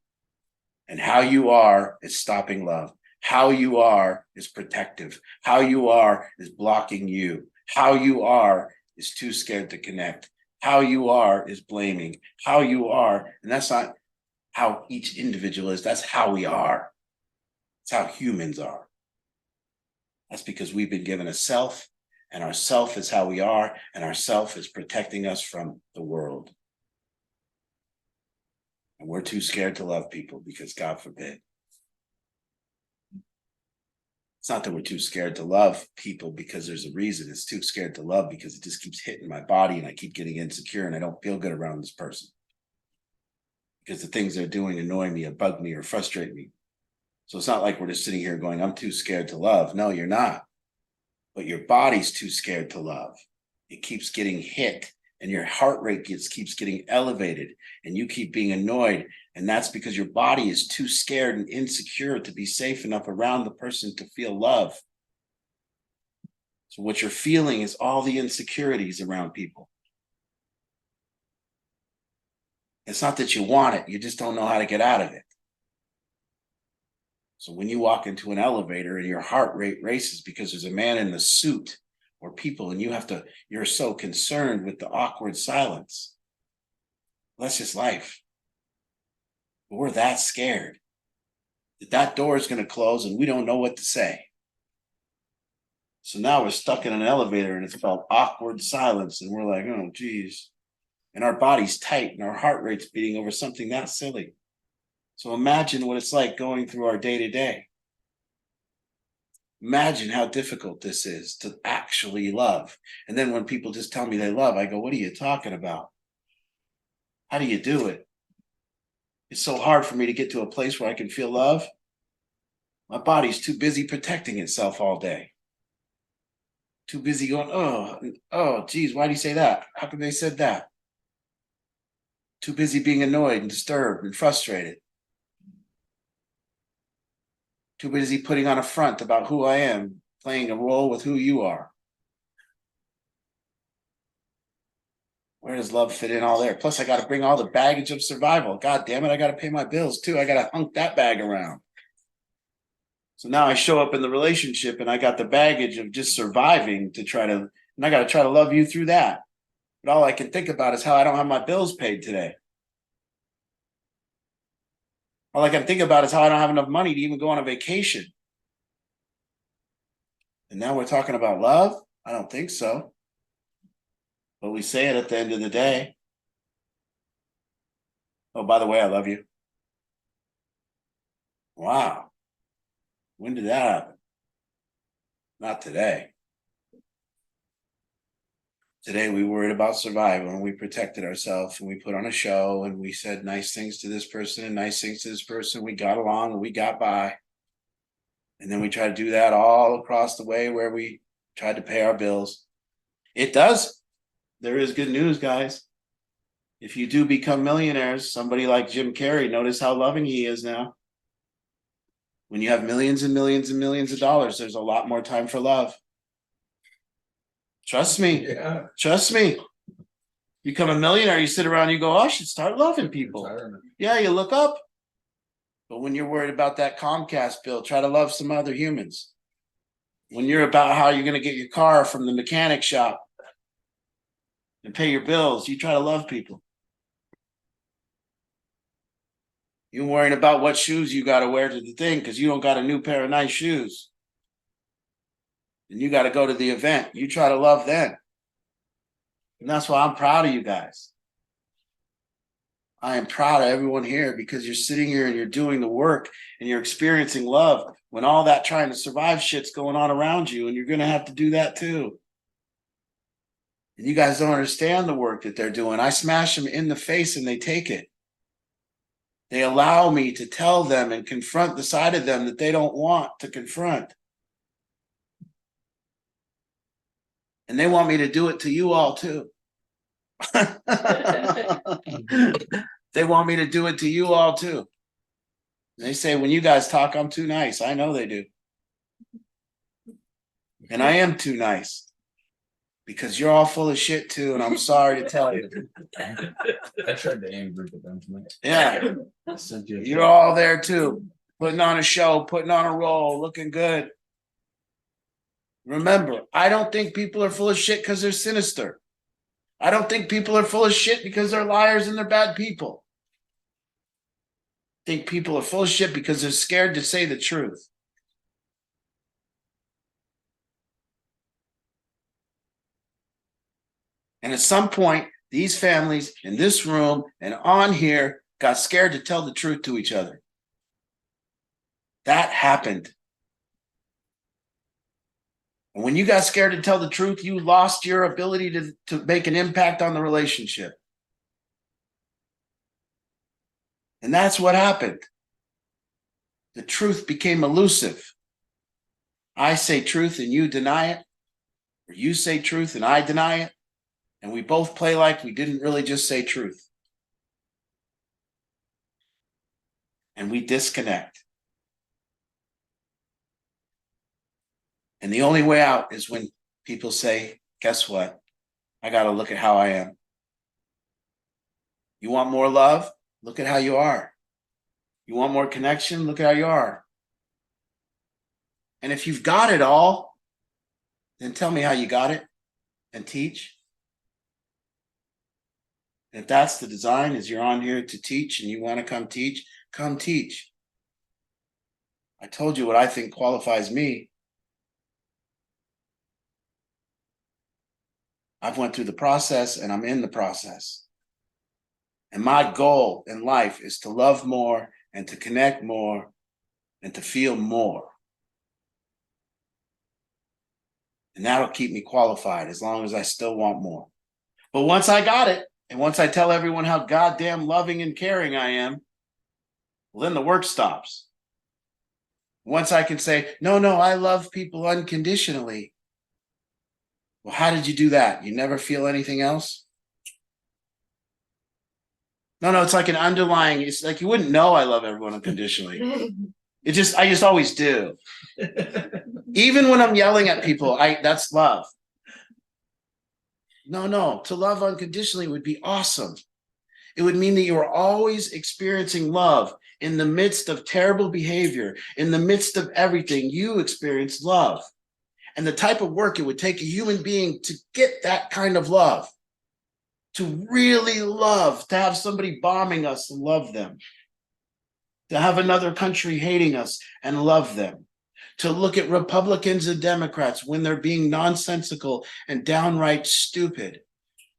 F: And how you are is stopping love. How you are is protective. How you are is blocking you. How you are is too scared to connect. How you are is blaming. How you are, and that's not how each individual is, that's how we are. It's how humans are. That's because we've been given a self, and our self is how we are, and our self is protecting us from the world. And we're too scared to love people because God forbid. It's not that we're too scared to love people because there's a reason. It's too scared to love because it just keeps hitting my body and I keep getting insecure and I don't feel good around this person. Because the things they're doing annoy me or bug me or frustrate me. So it's not like we're just sitting here going, I'm too scared to love. No, you're not. But your body's too scared to love. It keeps getting hit and your heart rate keeps getting elevated and you keep being annoyed. And that's because your body is too scared and insecure to be safe enough around the person to feel love. So what you're feeling is all the insecurities around people. It's not that you want it, you just don't know how to get out of it. So when you walk into an elevator and your heart rate races because there's a man in the suit or people and you're so concerned with the awkward silence. That's just life. But we're that scared that door is going to close and we don't know what to say. So now we're stuck in an elevator and it's called awkward silence. And we're like, oh, geez. And our body's tight and our heart rate's beating over something that silly. So imagine what it's like going through our day to day. Imagine how difficult this is to actually love. And then when people just tell me they love, I go, what are you talking about? How do you do it? It's so hard for me to get to a place where I can feel love. My body's too busy protecting itself all day. Too busy going, oh, geez, why do you say that? How come they said that? Too busy being annoyed and disturbed and frustrated. Too busy putting on a front about who I am, playing a role with who you are. Where does love fit in all there? Plus, I got to bring all the baggage of survival. God damn it, I got to pay my bills too. I got to hunk that bag around. So now I show up in the relationship and I got the baggage of just surviving and I got to try to love you through that. But all I can think about is how I don't have my bills paid today. All I can think about is how I don't have enough money to even go on a vacation. And now we're talking about love? I don't think so. But we say it at the end of the day. Oh, by the way, I love you. Wow. When did that happen? Not today. Today we worried about survival and we protected ourselves and we put on a show and we said nice things to this person and nice things to this person. We got along and we got by. And then we try to do that all across the way where we tried to pay our bills. It does. There is good news, guys. If you do become millionaires, somebody like Jim Carrey, notice how loving he is now. When you have millions and millions and millions of dollars, there's a lot more time for love. Trust me.
D: Yeah.
F: Trust me. Become a millionaire, you sit around, you go, oh, I should start loving people. Yeah, you look up. But when you're worried about that Comcast bill, try to love some other humans. When you're about how you're going to get your car from the mechanic shop and pay your bills, you try to love people. You're worrying about what shoes you got to wear to the thing because you don't got a new pair of nice shoes. And you got to go to the event. You try to love them. And that's why I'm proud of you guys. I am proud of everyone here because you're sitting here and you're doing the work and you're experiencing love when all that trying to survive shit's going on around you, and you're going to have to do that too. And you guys don't understand the work that they're doing. I smash them in the face and they take it. They allow me to tell them and confront the side of them that they don't want to confront. And they want me to do it to you all too. They want me to do it to you all too. They say, when you guys talk, I'm too nice. I know they do. And I am too nice. Because you're all full of shit too, and I'm sorry to tell you.
E: I tried to aim group at them tonight.
F: Yeah. You're all there too. Putting on a show, putting on a role, looking good. Remember, I don't think people are full of shit because they're sinister. I don't think people are full of shit because they're liars and they're bad people. I think people are full of shit because they're scared to say the truth. And at some point, these families in this room and on here got scared to tell the truth to each other. That happened. And when you got scared to tell the truth, you lost your ability to make an impact on the relationship. And that's what happened. The truth became elusive. I say truth and you deny it, or you say truth and I deny it. And we both play like we didn't really just say truth. And we disconnect. And the only way out is when people say, guess what? I got to look at how I am. You want more love? Look at how you are. You want more connection? Look at how you are. And if you've got it all, then tell me how you got it and teach. If that's the design, is you're on here to teach and you want to come teach, come teach. I told you what I think qualifies me. I've went through the process and I'm in the process. And my goal in life is to love more and to connect more and to feel more. And that'll keep me qualified as long as I still want more. But once I got it, and once I tell everyone how goddamn loving and caring I am, well, then the work stops. Once I can say, no, I love people unconditionally. Well, how did you do that? You never feel anything else? No, it's like an underlying, it's like you wouldn't know I love everyone unconditionally. I just always do. Even when I'm yelling at people, that's love. No, to love unconditionally would be awesome. It would mean that you are always experiencing love in the midst of terrible behavior, in the midst of everything, you experience love. And the type of work it would take a human being to get that kind of love, to really love, to have somebody bombing us and love them, to have another country hating us and love them, to look at Republicans and Democrats when they're being nonsensical and downright stupid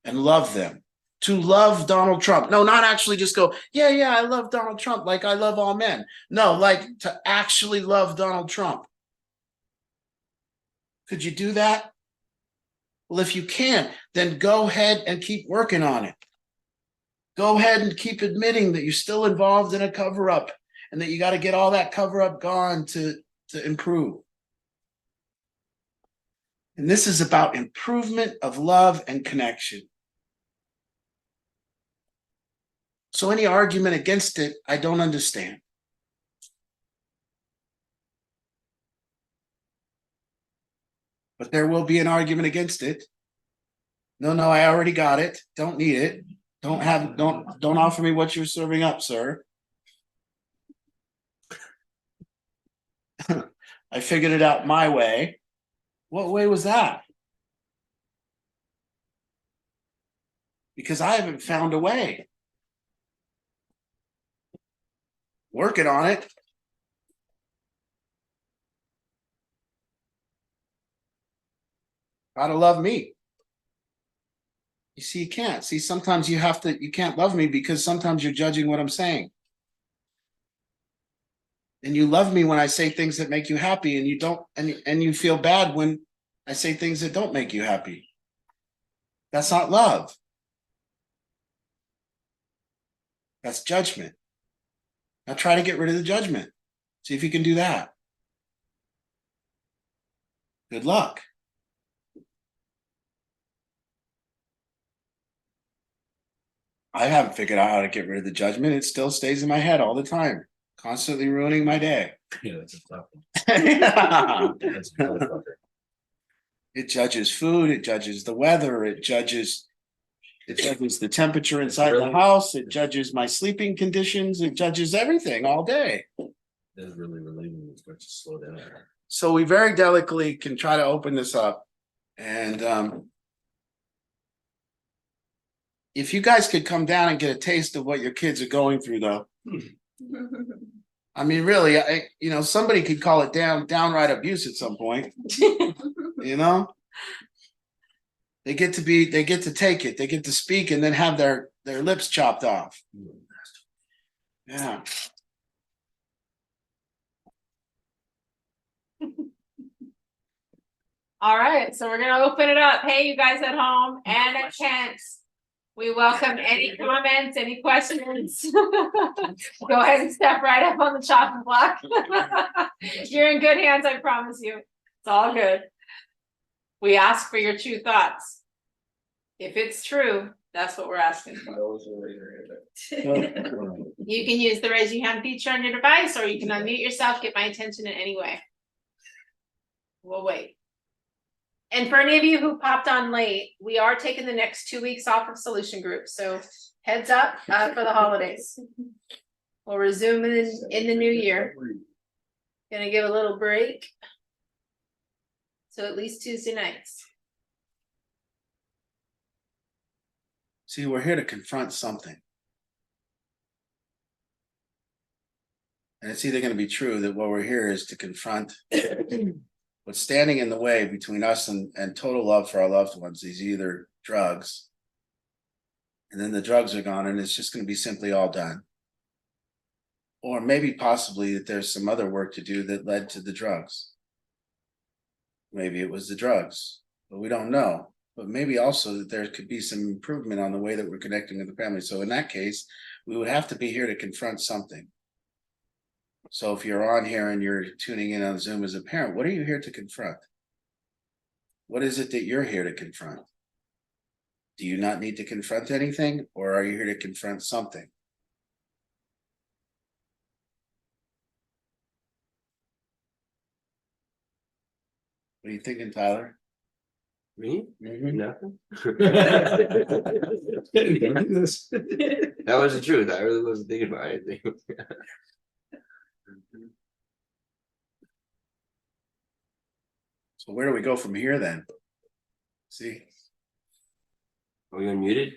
F: and love them, to love Donald Trump. No, not actually just go, yeah, I love Donald Trump like I love all men. No, like to actually love Donald Trump. Could you do that? Well, if you can't, then go ahead and keep working on it. Go ahead and keep admitting that you're still involved in a cover-up and that you got to get all that cover-up gone to improve. And this is about improvement of love and connection. So any argument against it, I don't understand. But there will be an argument against it. No, I already got it. Don't need it. Don't offer me what you're serving up, sir. I figured it out my way. What way was that? Because I haven't found a way. Working on it. Gotta love me. You see, you can't. See, sometimes you can't love me because sometimes you're judging what I'm saying. And you love me when I say things that make you happy, and you don't, and you feel bad when I say things that don't make you happy. That's not love. That's judgment. Now try to get rid of the judgment. See if you can do that. Good luck. I haven't figured out how to get rid of the judgment. It still stays in my head all the time, constantly ruining my day.
E: Yeah, that's a tough one.
F: It
E: That's a tough one.
F: judges food, it judges the weather, it judges the temperature inside the
E: Really?
F: house, it judges my sleeping conditions, it judges everything all day.
E: That's really relieving. It's going to slow down.
F: So we very delicately can try to open this up. And if you guys could come down and get a taste of what your kids are going through, though. I mean, really, somebody could call it downright abuse at some point. They get to take it, they get to speak and then have their lips chopped off. Yeah.
A: All right, so we're gonna open it up. Hey, you guys at home and at Kent. We welcome any comments, any questions. Go ahead and step right up on the chopping block. You're in good hands, I promise you. It's all good. We ask for your true thoughts. If it's true, that's what we're asking for. You can use the raise your hand feature on your device, or you can unmute yourself, get my attention in any way. We'll wait. And for any of you who popped on late, we are taking the next 2 weeks off of Solution Group, so heads up for the holidays. We'll resume in the new year. Gonna give a little break. So at least Tuesday nights.
F: See, we're here to confront something. And it's either gonna be true that what we're here is to confront what's standing in the way between us and total love for our loved ones is either drugs. And then the drugs are gone and it's just gonna be simply all done. Or maybe possibly that there's some other work to do that led to the drugs. Maybe it was the drugs, but we don't know. But maybe also that there could be some improvement on the way that we're connecting with the family. So in that case, we would have to be here to confront something. So if you're on here and you're tuning in on Zoom as a parent, what are you here to confront? What is it that you're here to confront? Do you not need to confront anything, or are you here to confront something? What are you thinking, Tyler?
E: Me?
F: Mhm.
E: Nothing. That was the truth. I really wasn't thinking about anything.
F: So where do we go from here then? See,
E: Are we unmuted?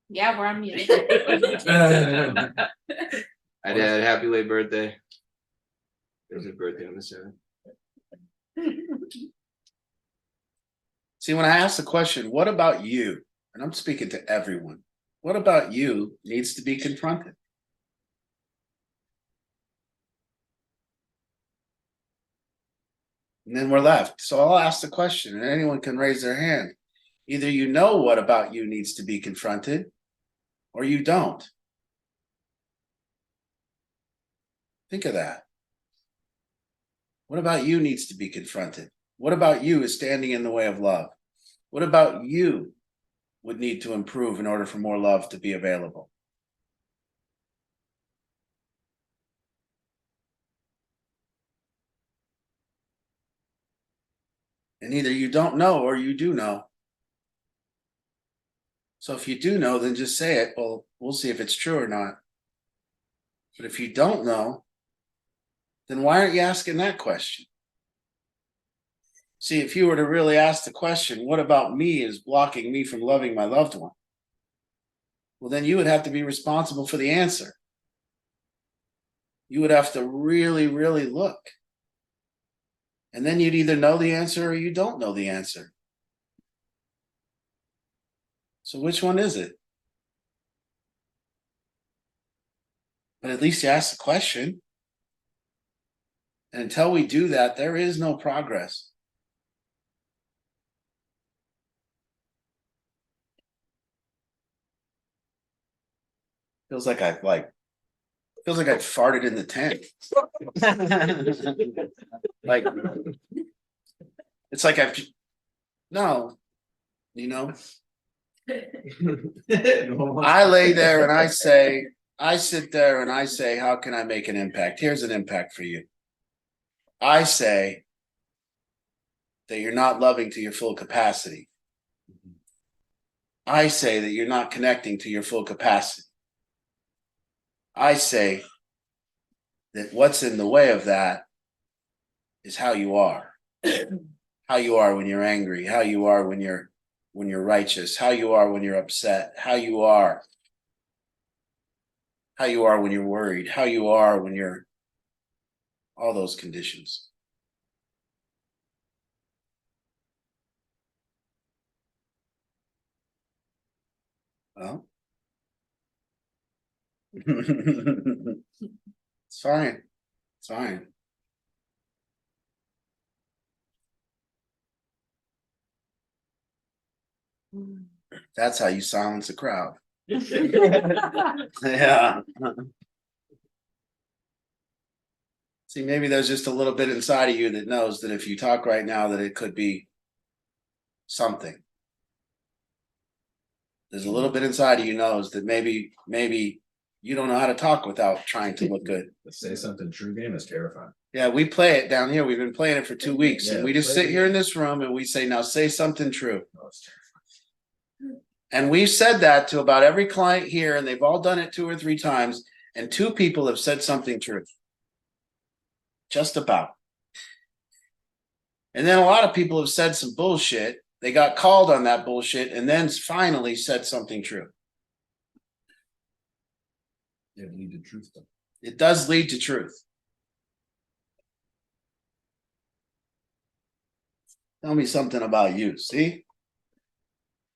A: Yeah, we're on mute.
E: I did. Happy late birthday. It was his birthday on the 7th.
F: see, when I ask the question, what about you? And I'm speaking to everyone. What about you needs to be confronted? And then we're left. So I'll ask the question, and anyone can raise their hand. Either you know what about you needs to be confronted, or you don't. Think of that. What about you needs to be confronted? What about you is standing in the way of love? What about you would need to improve in order for more love to be available? And either you don't know or you do know. So if you do know, then just say it. Well, we'll see if it's true or not. But if you don't know, then why aren't you asking that question? See, if you were to really ask the question, what about me is blocking me from loving my loved one? Well, then you would have to be responsible for the answer. You would have to really, really look. And then you'd either know the answer or you don't know the answer. So which one is it? But at least you ask the question. And until we do that, there is no progress. Feels like I farted in the tent. Like it's like no, you know. I lay there and I sit there and I say, how can I make an impact? Here's an impact for you. I say that you're not loving to your full capacity. I say that you're not connecting to your full capacity. I say that what's in the way of that is how you are. How you are when you're angry, how you are when you're righteous, how you are when you're upset, how you are when you're worried, how you are when you're all those conditions. Well, it's fine. It's fine. That's how you silence a crowd. Yeah. See, maybe there's just a little bit inside of you that knows that if you talk right now, that it could be something. There's a little bit inside of you knows that maybe you don't know how to talk without trying to look good.
D: The say something true game is terrifying.
F: Yeah, we play it down here. We've been playing it for 2 weeks, and
D: Yeah,
F: we just
D: play
F: sit
D: it.
F: here in this room and we say, now say something true.
D: Oh, it's terrifying.
F: And we've said that to about every client here, and they've all done it 2 or 3 times, and 2 people have said something true. Just about. And then a lot of people have said some bullshit. They got called on that bullshit and then finally said something true.
D: Yeah, lead to truth though.
F: It does lead to truth. Tell me something about you. See?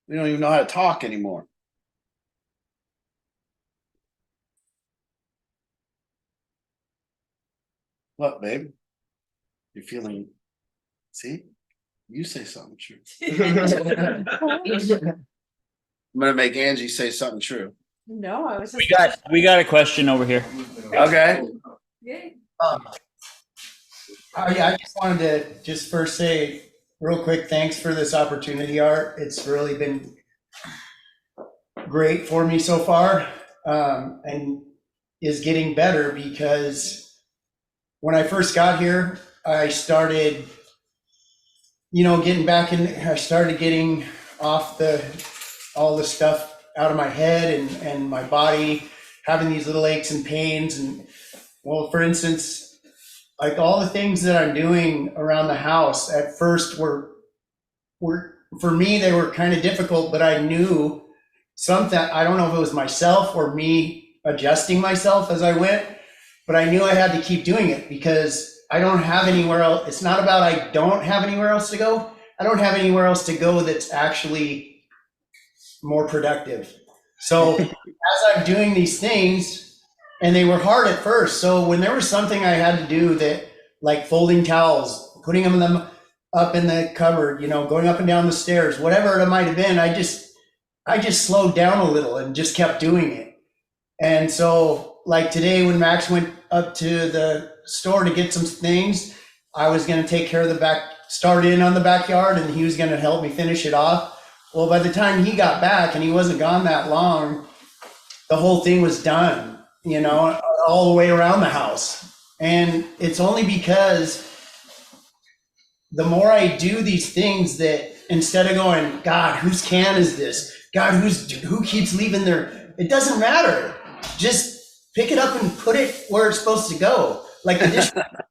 F: We don't even know how to talk anymore. What, babe? You're feeling, see? You say something true. I'm gonna make Angie say something true.
A: No, I was
C: We got a question over here.
F: Okay.
G: I just wanted to just first say real quick, thanks for this opportunity, Art. It's really been great for me so far, and is getting better because when I first got here, I started, getting back in, I started getting off all the stuff out of my head and my body, having these little aches and pains. And well, for instance, like all the things that I'm doing around the house at first were for me, they were kind of difficult, but I knew something, I don't know if it was myself or me adjusting myself as I went, but I knew I had to keep doing it because I don't have anywhere else. It's not about I don't have anywhere else to go. I don't have anywhere else to go that's actually more productive. So as I'm doing these things, and they were hard at first. So when there was something I had to do that, like folding towels, putting them up in the cupboard, going up and down the stairs, whatever it might have been, I just slowed down a little and just kept doing it. And so like today when Max went up to the store to get some things, I was going to take care of start in on the backyard, and he was going to help me finish it off. Well, by the time he got back, and he wasn't gone that long, the whole thing was done, all the way around the house. And it's only because the more I do these things that instead of going, God, whose can is this? God, who keeps leaving it doesn't matter. Just pick it up and put it where it's supposed to go. Like the dishwasher.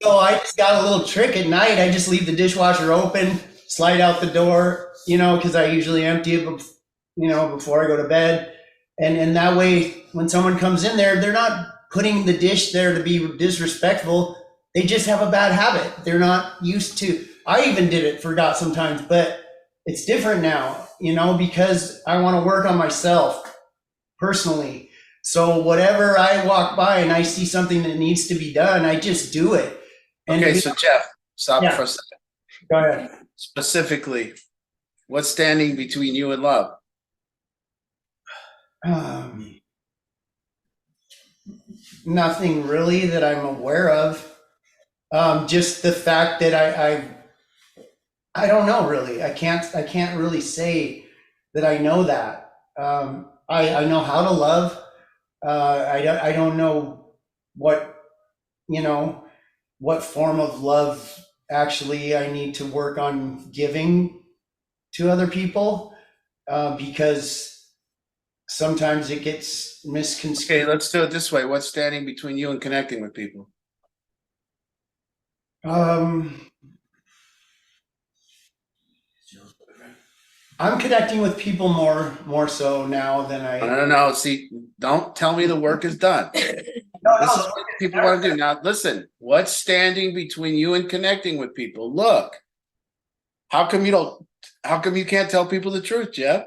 G: So I just got a little trick at night. I just leave the dishwasher open, slide out the door, because I usually empty it, before I go to bed. And that way, when someone comes in there, they're not putting the dish there to be disrespectful. They just have a bad habit. They're not used to. I even forgot sometimes, but it's different now, because I want to work on myself personally. So whatever I walk by and I see something that needs to be done, I just do it. And
F: Okay, so Jeff, stop
G: Yeah.
F: for a second.
G: go ahead.
F: Specifically, what's standing between you and love?
G: Nothing really that I'm aware of. Just the fact that I don't know really. I can't really say that I know that. I know how to love. I don't know what form of love actually I need to work on giving to other people, because sometimes it gets
F: Okay,
G: misconstrued.
F: let's do it this way. What's standing between you and connecting with people?
G: I'm connecting with people more so now than I.
F: No. See, don't tell me the work is done.
G: No,
F: This is what people want to do. Now, listen, what's standing between you and connecting with people? Look, how come you can't tell people the truth, Jeff?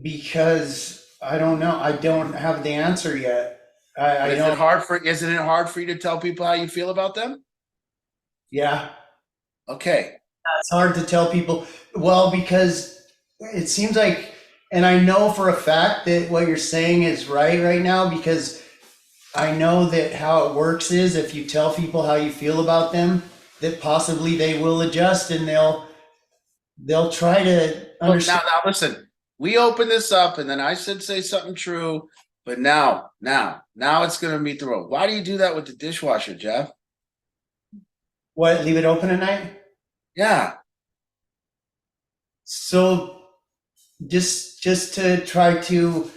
G: Because I don't know. I don't have the answer yet. I
F: Isn't
G: don't.
F: it hard for you to tell people how you feel about them?
G: Yeah,
F: Okay.
G: it's hard to tell people. Well, because it seems like, and I know for a fact that what you're saying is right now, because I know that how it works is if you tell people how you feel about them, that possibly they will adjust and they'll try to
F: Now,
G: understand.
F: listen, we opened this up and then I said say something true, but now it's gonna meet the road. Why do you do that with the dishwasher, Jeff?
G: What, leave it open at night?
F: Yeah.
G: So just to try to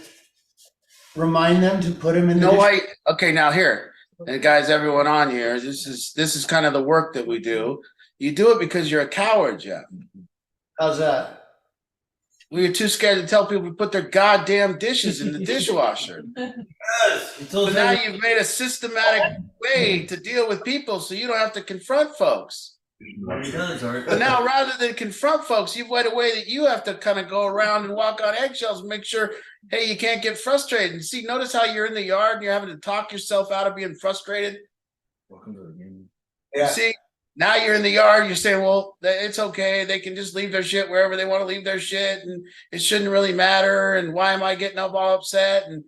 G: remind them to put them in the
F: No,
G: dish-
F: okay, now here, and guys, everyone on here, this is kind of the work that we do. You do it because you're a coward, Jeff.
G: How's that?
F: We were too scared to tell people to put their goddamn dishes in the dishwasher. But now you've made a systematic way to deal with people so you don't have to confront folks. But now rather than confront folks, you've made a way that you have to kind of go around and walk on eggshells and make sure, hey, you can't get frustrated. And see, notice how you're in the yard and you're having to talk yourself out of being frustrated.
D: Welcome to the game.
G: Yeah.
F: See, now you're in the yard, you're saying, well, it's okay. They can just leave their shit wherever they want to leave their shit. And it shouldn't really matter. And why am I getting up all upset? And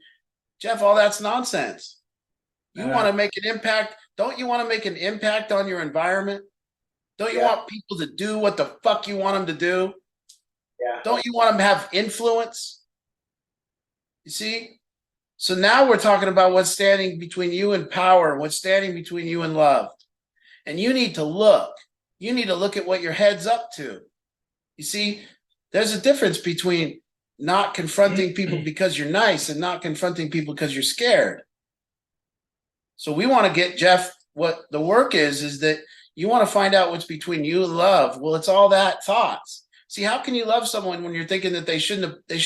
F: Jeff, all that's nonsense. You want to make an impact. Don't you want to make an impact on your environment? Don't you want people to do what the fuck you want them to do?
G: Yeah.
F: Don't you want them to have influence? You see? So now we're talking about what's standing between you and power, what's standing between you and love. And you need to look. You need to look at what your head's up to. You see, there's a difference between not confronting people because you're nice and not confronting people because you're scared. So we want to get, Jeff, what the work is that you want to find out what's between you and love. Well, it's all that thoughts. See, how can you love someone when you're thinking that they should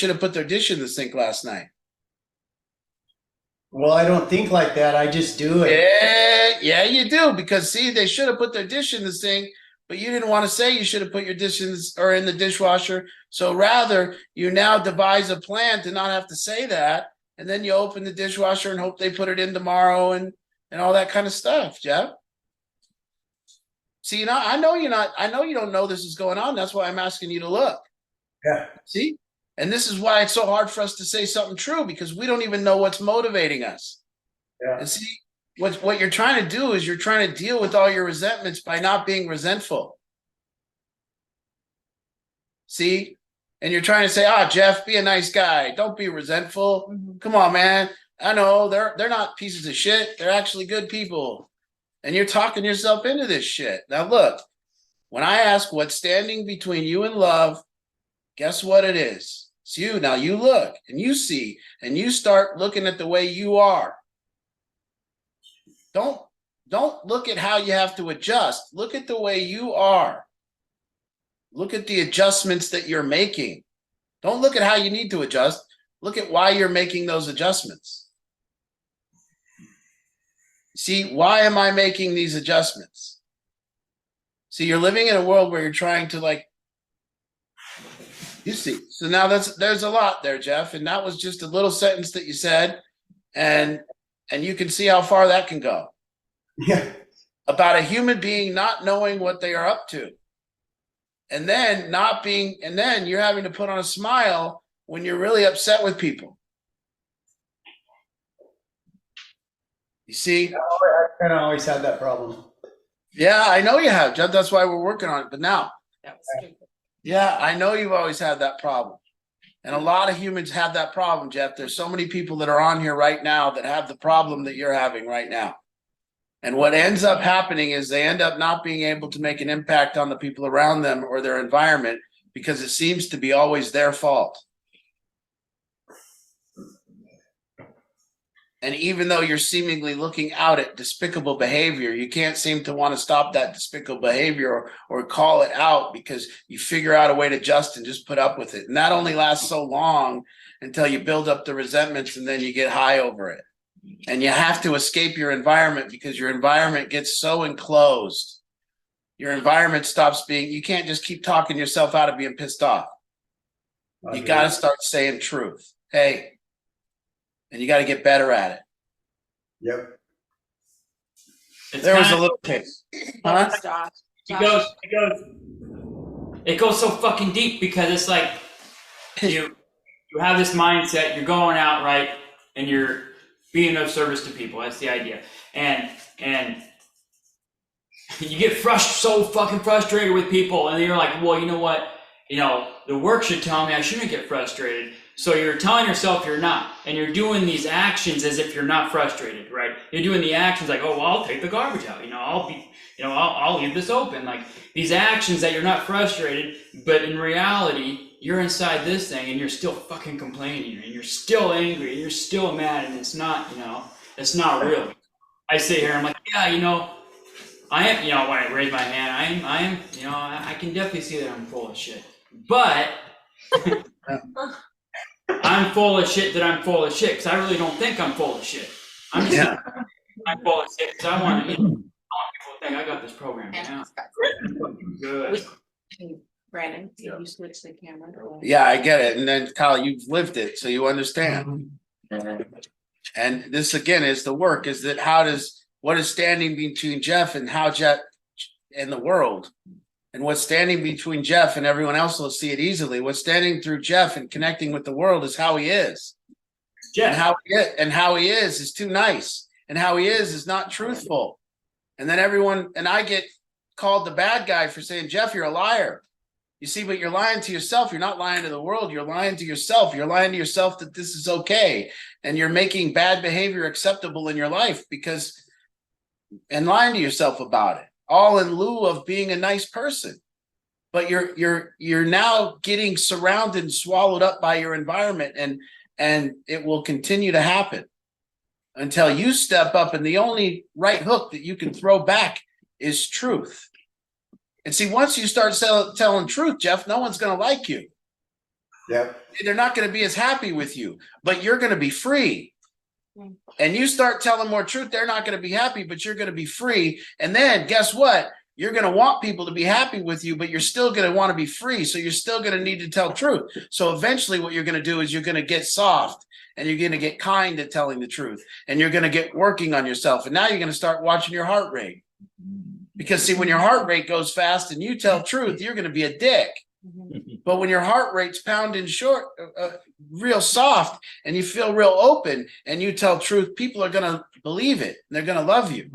F: have put their dish in the sink last night?
G: Well, I don't think like that. I just do it.
F: Yeah, you do. Because see, they should have put their dish in the sink, but you didn't want to say you should have put your dish in the dishwasher. So rather, you now devise a plan to not have to say that, and then you open the dishwasher and hope they put it in tomorrow and all that kind of stuff, Jeff. See, I know you don't know this is going on. That's why I'm asking you to look.
G: Yeah.
F: See? And this is why it's so hard for us to say something true, because we don't even know what's motivating us.
G: Yeah.
F: And see, what you're trying to do is you're trying to deal with all your resentments by not being resentful. See? And you're trying to say, Jeff, be a nice guy. Don't be resentful. Come on, man. I know they're not pieces of shit. They're actually good people. And you're talking yourself into this shit. Now look, when I ask what's standing between you and love, guess what it is? It's you. Now you look and you see and you start looking at the way you are. Don't look at how you have to adjust. Look at the way you are. Look at the adjustments that you're making. Don't look at how you need to adjust. Look at why you're making those adjustments. See, why am I making these adjustments? See, you're living in a world where you're trying to you see. So now there's a lot there, Jeff. And that was just a little sentence that you said. And you can see how far that can go.
G: Yeah.
F: About a human being not knowing what they are up to. And then you're having to put on a smile when you're really upset with people. You see?
G: I kind of always had that problem.
F: Yeah, I know you have, Jeff. That's why we're working on it. But now,
A: That was stupid.
F: yeah, I know you've always had that problem. And a lot of humans have that problem, Jeff. There's so many people that are on here right now that have the problem that you're having right now. And what ends up happening is they end up not being able to make an impact on the people around them or their environment because it seems to be always their fault. And even though you're seemingly looking out at despicable behavior, you can't seem to want to stop that despicable behavior or call it out because you figure out a way to adjust and just put up with it. And that only lasts so long until you build up the resentments and then you get high over it. And you have to escape your environment because your environment gets so enclosed. Your environment stops being, you can't just keep talking yourself out of being pissed off. You got to start saying truth. Hey, and you got to get better at it.
G: Yep.
C: It's
F: There was a
C: kinda-
F: little case. Huh?
A: Josh.
C: it goes so fucking deep because it's like you have this mindset, you're going out, right, and you're being of service to people. That's the idea. And you get so fucking frustrated with people, and you're like, well, you know what? you know, the work should tell me I shouldn't get frustrated. So you're telling yourself you're not, and you're doing these actions as if you're not frustrated, right? You're doing the actions like, oh, well, I'll take the garbage out, you know, I'll leave this open. Like these actions that you're not frustrated, but in reality, you're inside this thing and you're still fucking complaining and you're still angry and you're still mad, and it's not, you know, it's not real. I sit here, I'm like, yeah, you know, I am, you know, when I raise my hand, I am, you know, I can definitely see that I'm full of shit. But I'm full of shit that I'm full of shit because I really don't think I'm full of shit. I'm just
F: Yeah.
C: I'm full of shit because I want to, you know, I want people to think I got this program down. Good.
A: Brandon, you switch the camera.
F: Yeah, I get it. And then Kyle, you've lived it, so you understand. And this again is the work, is that what is standing between Jeff and how Jeff and the world, and what's standing between Jeff and everyone else will see it easily. What's standing through Jeff and connecting with the world is how he is.
C: Jeff.
F: And how he is too nice. And how he is not truthful. And then I get called the bad guy for saying, Jeff, you're a liar. You see, but you're lying to yourself. You're not lying to the world. You're lying to yourself. You're lying to yourself that this is okay. And you're making bad behavior acceptable in your life and lying to yourself about it, all in lieu of being a nice person. But you're now getting surrounded and swallowed up by your environment, and it will continue to happen until you step up, and the only right hook that you can throw back is truth. And see, once you start telling truth, Jeff, no one's going to like you.
G: Yep.
F: They're not going to be as happy with you, but you're going to be free. And you start telling more truth, they're not going to be happy, but you're going to be free. And then guess what? You're going to want people to be happy with you, but you're still going to want to be free. So you're still going to need to tell truth. So eventually what you're going to do is you're going to get soft, and you're going to get kind at telling the truth, and you're going to get working on yourself. And now you're going to start watching your heart rate. Because see, when your heart rate goes fast and you tell truth, you're going to be a dick. But when your heart rate's pounding short, real soft, and you feel real open, and you tell truth, people are going to believe it. And they're going to love you.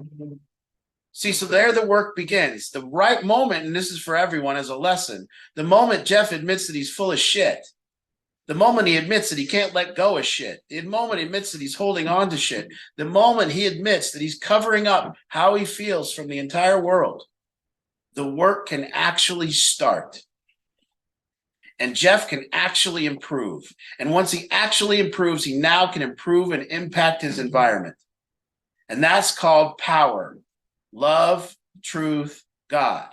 F: See, so there the work begins. The right moment, and this is for everyone as a lesson, the moment Jeff admits that he's full of shit, the moment he admits that he can't let go of shit, the moment he admits that he's holding on to shit, the moment he admits that he's covering up how he feels from the entire world, the work can actually start. And Jeff can actually improve. And once he actually improves, he now can improve and impact his environment. And that's called power. Love, truth, God.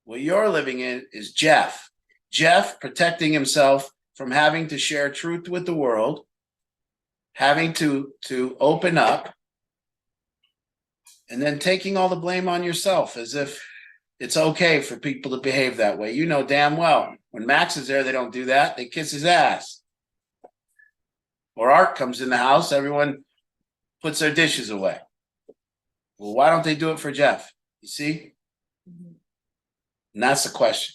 F: What you're living in is Jeff. Jeff protecting himself from having to share truth with the world, having to open up, and then taking all the blame on yourself as if it's okay for people to behave that way. You know damn well when Max is there, they don't do that. They kiss his ass. Or Art comes in the house, everyone puts their dishes away. Well, why don't they do it for Jeff? You see? And that's the question.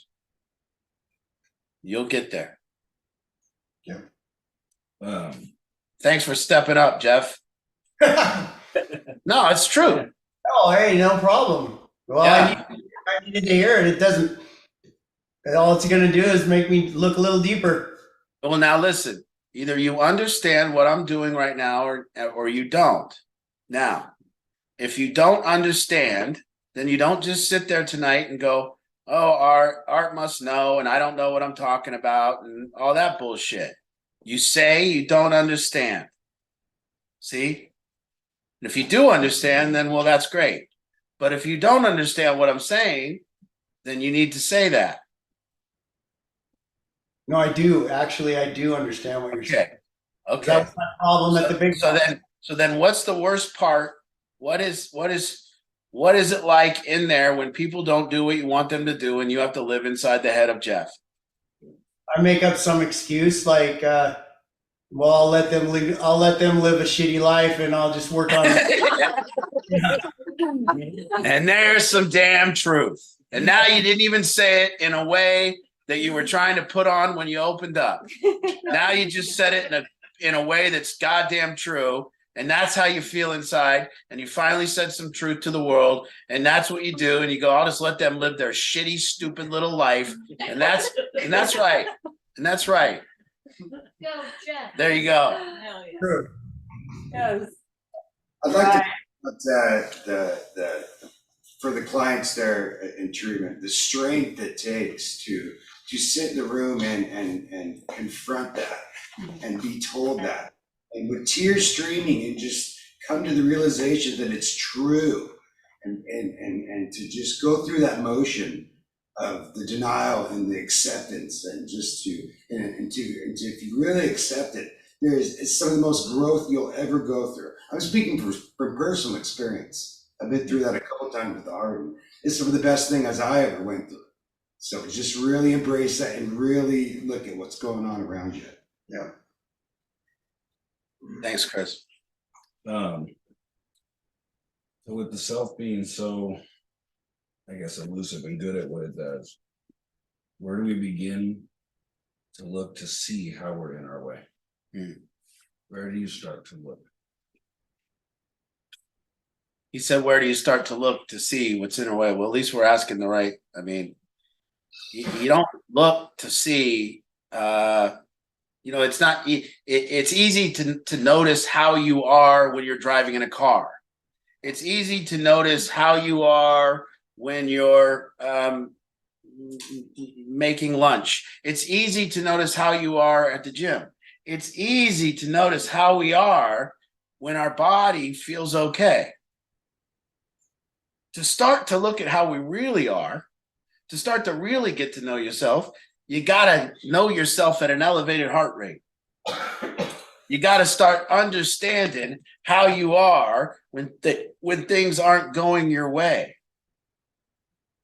F: You'll get there. Thanks for stepping up, Jeff. No, it's true.
G: Oh, hey, no problem. Well,
F: Yeah.
G: I needed to hear it. It doesn't. All it's going to do is make me look a little deeper.
F: Well, now listen. Either you understand what I'm doing right now, or you don't. Now, if you don't understand, then you don't just sit there tonight and go, "Oh, Art must know, and I don't know what I'm talking about," and all that bullshit. You say you don't understand. See? And if you do understand, then well, that's great. But if you don't understand what I'm saying, then you need to say that.
G: No, I do. Actually, I do understand what you're saying.
F: Okay.
G: That's my problem at the big.
F: So then what's the worst part? What is it like in there when people don't do what you want them to do and you have to live inside the head of Jeff?
G: I make up some excuse like, well, I'll let them live a shitty life, and I'll just work on it.
F: And there's some damn truth. And now you didn't even say it in a way that you were trying to put on when you opened up. Now you just said it in a way that's goddamn true. And that's how you feel inside. And you finally said some truth to the world. And that's what you do. And you go, I'll just let them live their shitty, stupid little life. And that's right. And that's right.
A: Go, Jeff.
F: There you go.
G: True.
A: Yes.
H: I'd like to put the for the clients there in treatment, the strength it takes to sit in the room and confront that and be told that, and with tears streaming, and just come to the realization that it's true, and to just go through that motion of the denial and the acceptance, and just to if you really accept it, it's some of the most growth you'll ever go through. I'm speaking from personal experience. I've been through that a couple times with art, and it's some of the best things I ever went through. So just really embrace that and really look at what's going on around you. Yeah.
F: Thanks, Chris.
D: So with the self being so, I guess, elusive and good at what it does, where do we begin to look to see how we're in our way? Where do you start to look?
F: He said, where do you start to look to see what's in our way? Well, at least we're asking the right. I mean, you don't look to see, it's not, it's easy to notice how you are when you're driving in a car. It's easy to notice how you are when you're making lunch. It's easy to notice how you are at the gym. It's easy to notice how we are when our body feels okay. To start to look at how we really are, to start to really get to know yourself, you got to know yourself at an elevated heart rate. You got to start understanding how you are when things aren't going your way.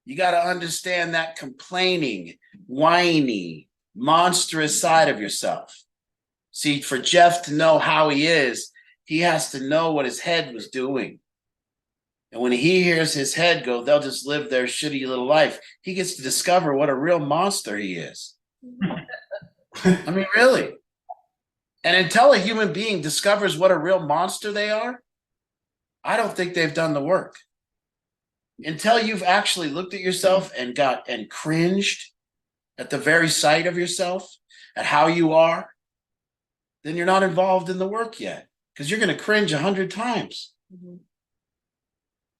F: You got to understand that complaining, whiny, monstrous side of yourself. See, for Jeff to know how he is, he has to know what his head was doing. And when he hears his head go, they'll just live their shitty little life. He gets to discover what a real monster he is. I mean, really. And until a human being discovers what a real monster they are, I don't think they've done the work. Until you've actually looked at yourself and cringed at the very sight of yourself, at how you are, then you're not involved in the work yet, because you're going to cringe 100 times. Mm-hmm.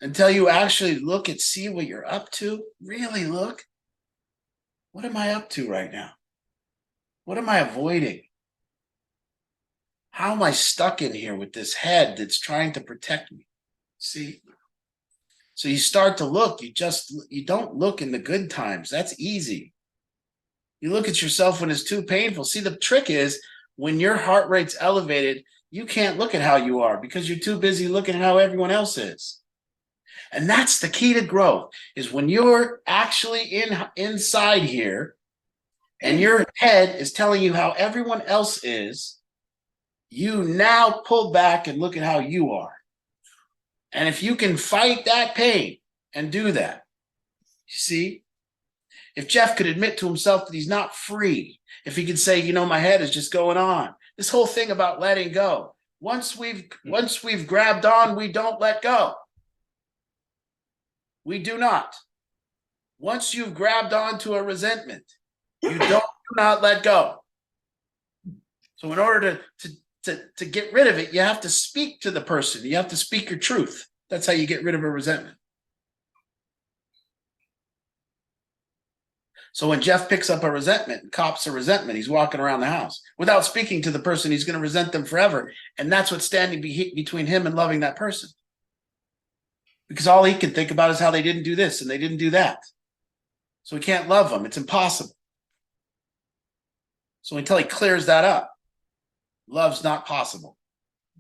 F: Until you actually look and see what you're up to, really look. What am I up to right now? What am I avoiding? How am I stuck in here with this head that's trying to protect me? See? So you start to look, you don't look in the good times. That's easy. You look at yourself when it's too painful. See, the trick is when your heart rate's elevated, you can't look at how you are because you're too busy looking at how everyone else is. And that's the key to growth, is when you're actually inside here and your head is telling you how everyone else is, you now pull back and look at how you are. And if you can fight that pain and do that, you see, if Jeff could admit to himself that he's not free, if he could say, my head is just going on, this whole thing about letting go, once we've grabbed on, we don't let go. We do not. Once you've grabbed onto a resentment, you do not let go. So in order to get rid of it, you have to speak to the person. You have to speak your truth. That's how you get rid of a resentment. So when Jeff picks up a resentment, cops a resentment, he's walking around the house without speaking to the person, he's going to resent them forever. And that's what's standing between him and loving that person. Because all he can think about is how they didn't do this and they didn't do that. So he can't love them. It's impossible. So until he clears that up, love's not possible.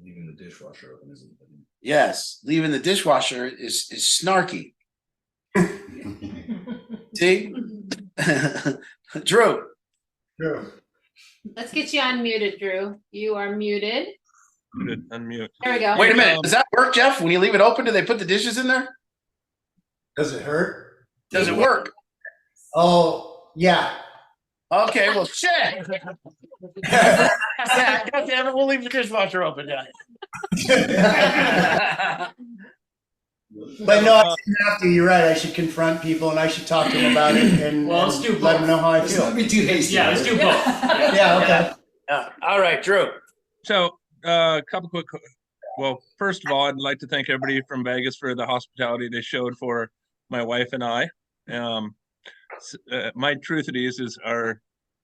D: Leaving the dishwasher open isn't.
F: Yes, leaving the dishwasher is snarky. See? Drew.
G: True.
A: Let's get you unmuted, Drew. You are muted.
I: Unmute.
A: There we go.
F: Wait a minute. Does that work, Jeff? When you leave it open, do they put the dishes in there?
G: Does it hurt?
F: Does it work?
G: Oh, yeah.
F: Okay, well, shit. God damn it, we'll leave the dishwasher open, Johnny.
G: But no, I shouldn't have to. You're right. I should confront people and I should talk to them about it and,
C: Well, let's
G: and
C: do
G: let
C: both.
G: them know how I
D: Let's
G: feel.
D: not be too hasty.
C: Yeah, let's do both.
G: Yeah, okay.
F: All right, Drew.
I: So, a couple quick. Well, first of all, I'd like to thank everybody from Vegas for the hospitality they showed for my wife and I. My truth it is the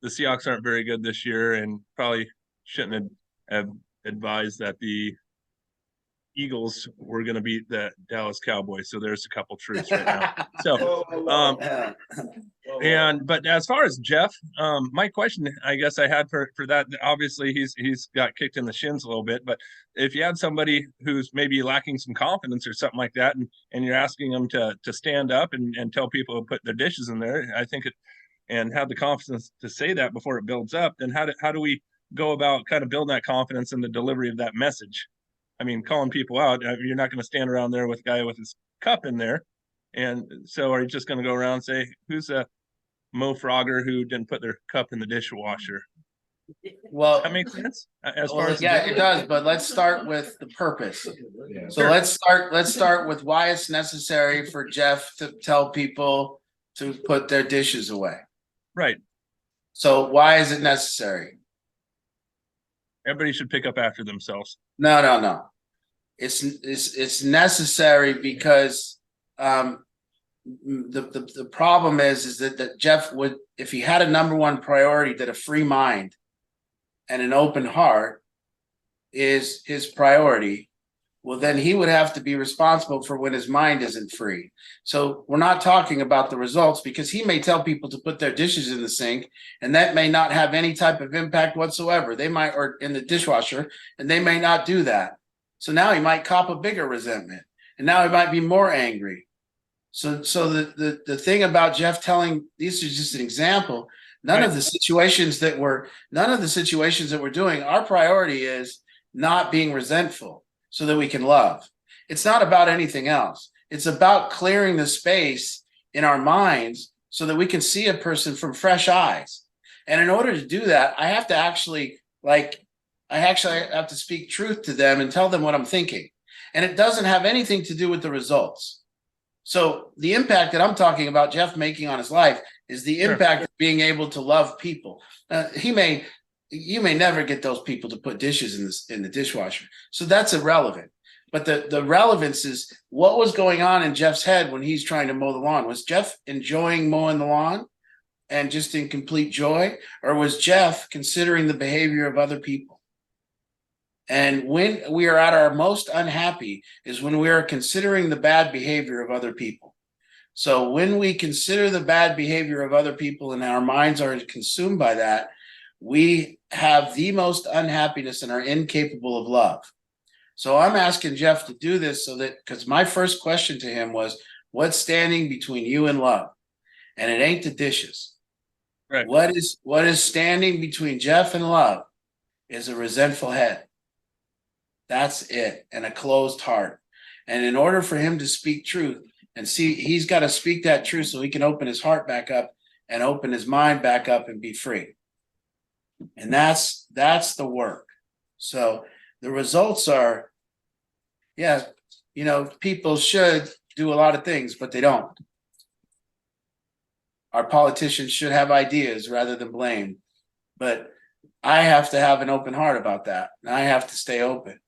I: Seahawks aren't very good this year, and probably shouldn't have advised that the Eagles were going to beat the Dallas Cowboys. So there's a couple truths right now. So, but as far as Jeff, my question I guess I had for that, obviously he's got kicked in the shins a little bit, but if you had somebody who's maybe lacking some confidence or something like that, and you're asking them to stand up and tell people to put their dishes in there, I think and have the confidence to say that before it builds up, then how do we go about kind of building that confidence in the delivery of that message? I mean, calling people out, you're not going to stand around there with a guy with his cup in there. And so are you just going to go around and say, who's a Mo Frogger who didn't put their cup in the dishwasher?
F: Well,
I: That makes sense as far
F: well,
I: as
F: yeah, it does, but let's start with the purpose.
D: Yeah.
F: So let's start with why it's necessary for Jeff to tell people to put their dishes away.
I: right.
F: So why is it necessary?
I: Everybody should pick up after themselves.
F: No. It's necessary because the problem is that Jeff would, if he had a number one priority, that a free mind and an open heart is his priority, well, then he would have to be responsible for when his mind isn't free. So we're not talking about the results, because he may tell people to put their dishes in the sink and that may not have any type of impact whatsoever. They might, or in the dishwasher, and they may not do that. So now he might cop a bigger resentment, and now he might be more angry. So the thing about Jeff telling, these are just an example. None of the situations that we're doing, our priority is not being resentful so that we can love. It's not about anything else. It's about clearing the space in our minds so that we can see a person from fresh eyes. And in order to do that, I have to speak truth to them and tell them what I'm thinking. And it doesn't have anything to do with the results. So the impact that I'm talking about Jeff making on his life is the impact of being able to love people. You may never get those people to put dishes in the dishwasher. So that's irrelevant. But the relevance is what was going on in Jeff's head when he's trying to mow the lawn. Was Jeff enjoying mowing the lawn and just in complete joy? Or was Jeff considering the behavior of other people? And when we are at our most unhappy is when we are considering the bad behavior of other people. So when we consider the bad behavior of other people and our minds are consumed by that, we have the most unhappiness and are incapable of love. So I'm asking Jeff to do this so that, because my first question to him was, what's standing between you and love? And it ain't the dishes.
I: Right.
F: What is standing between Jeff and love is a resentful head. That's it. And a closed heart. And in order for him to speak truth and see, he's got to speak that truth so he can open his heart back up and open his mind back up and be free. And that's the work. So the results are, people should do a lot of things, but they don't. Our politicians should have ideas rather than blame. But I have to have an open heart about that. And I have to stay open.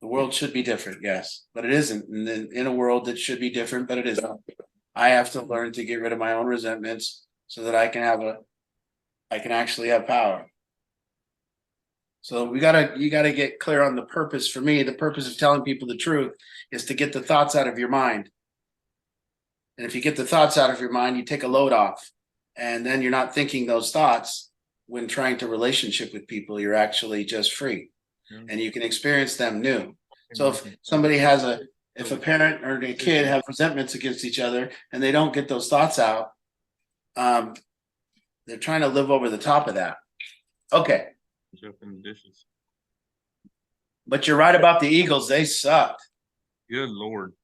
F: The world should be different, yes, but it isn't. And in a world that should be different, but it isn't. I have to learn to get rid of my own resentments so that I can actually have power. So you gotta get clear on the purpose. For me, the purpose of telling people the truth is to get the thoughts out of your mind. And if you get the thoughts out of your mind, you take a load off, and then you're not thinking those thoughts when trying to relationship with people. You're actually just free. And you can experience them new. So if somebody if a parent or a kid have resentments against each other and they don't get those thoughts out, they're trying to live over the top of that. Okay.
I: Dishes.
F: But you're right about the Eagles. They sucked.
I: Good Lord.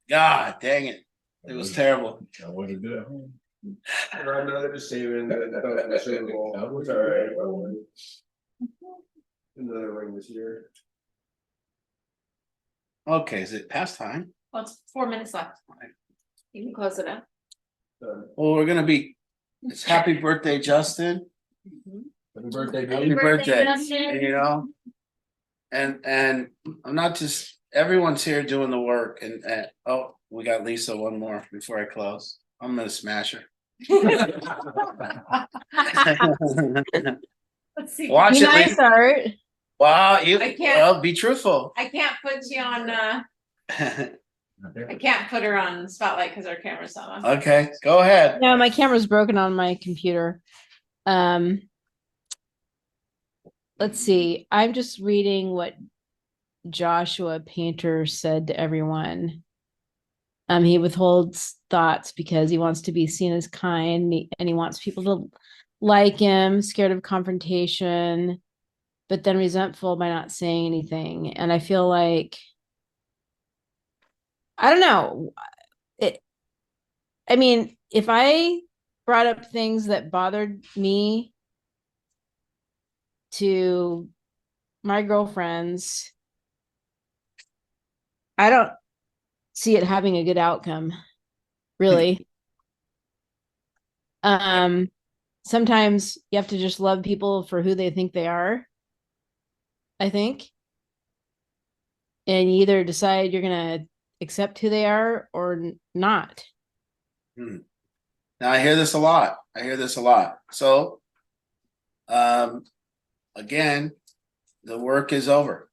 F: God dang it. It was terrible.
D: That wasn't good.
E: Another deceiving. That was all right.
D: Another ring this year.
F: Okay, is it past time?
A: Well, it's 4 minutes left. You can close it up.
F: Well, we're gonna be, it's happy birthday, Justin.
D: Happy birthday,
F: Happy
D: baby.
F: birthday,
A: Justin.
F: you know? And I'm not just, everyone's here doing the work and, oh, we got Lisa, one more before I close. I'm gonna smash her.
A: Let's see.
F: Watch
J: Be
F: it,
J: nice,
F: Lisa.
J: Art.
F: Wow, you,
A: I can't-
F: well, be truthful.
A: I can't put you on, I can't put her on spotlight because our camera's not on.
F: Okay, go ahead.
J: No, my camera's broken on my computer. Let's see. I'm just reading what Joshua Painter said to everyone. He withholds thoughts because he wants to be seen as kind and he wants people to like him, scared of confrontation, but then resentful by not saying anything. And I feel like, I don't know. I mean, if I brought up things that bothered me to my girlfriends, I don't see it having a good outcome, really. Sometimes you have to just love people for who they think they are, I think. And you either decide you're going to accept who they are or not.
F: Now I hear this a lot. So, again, the work is over.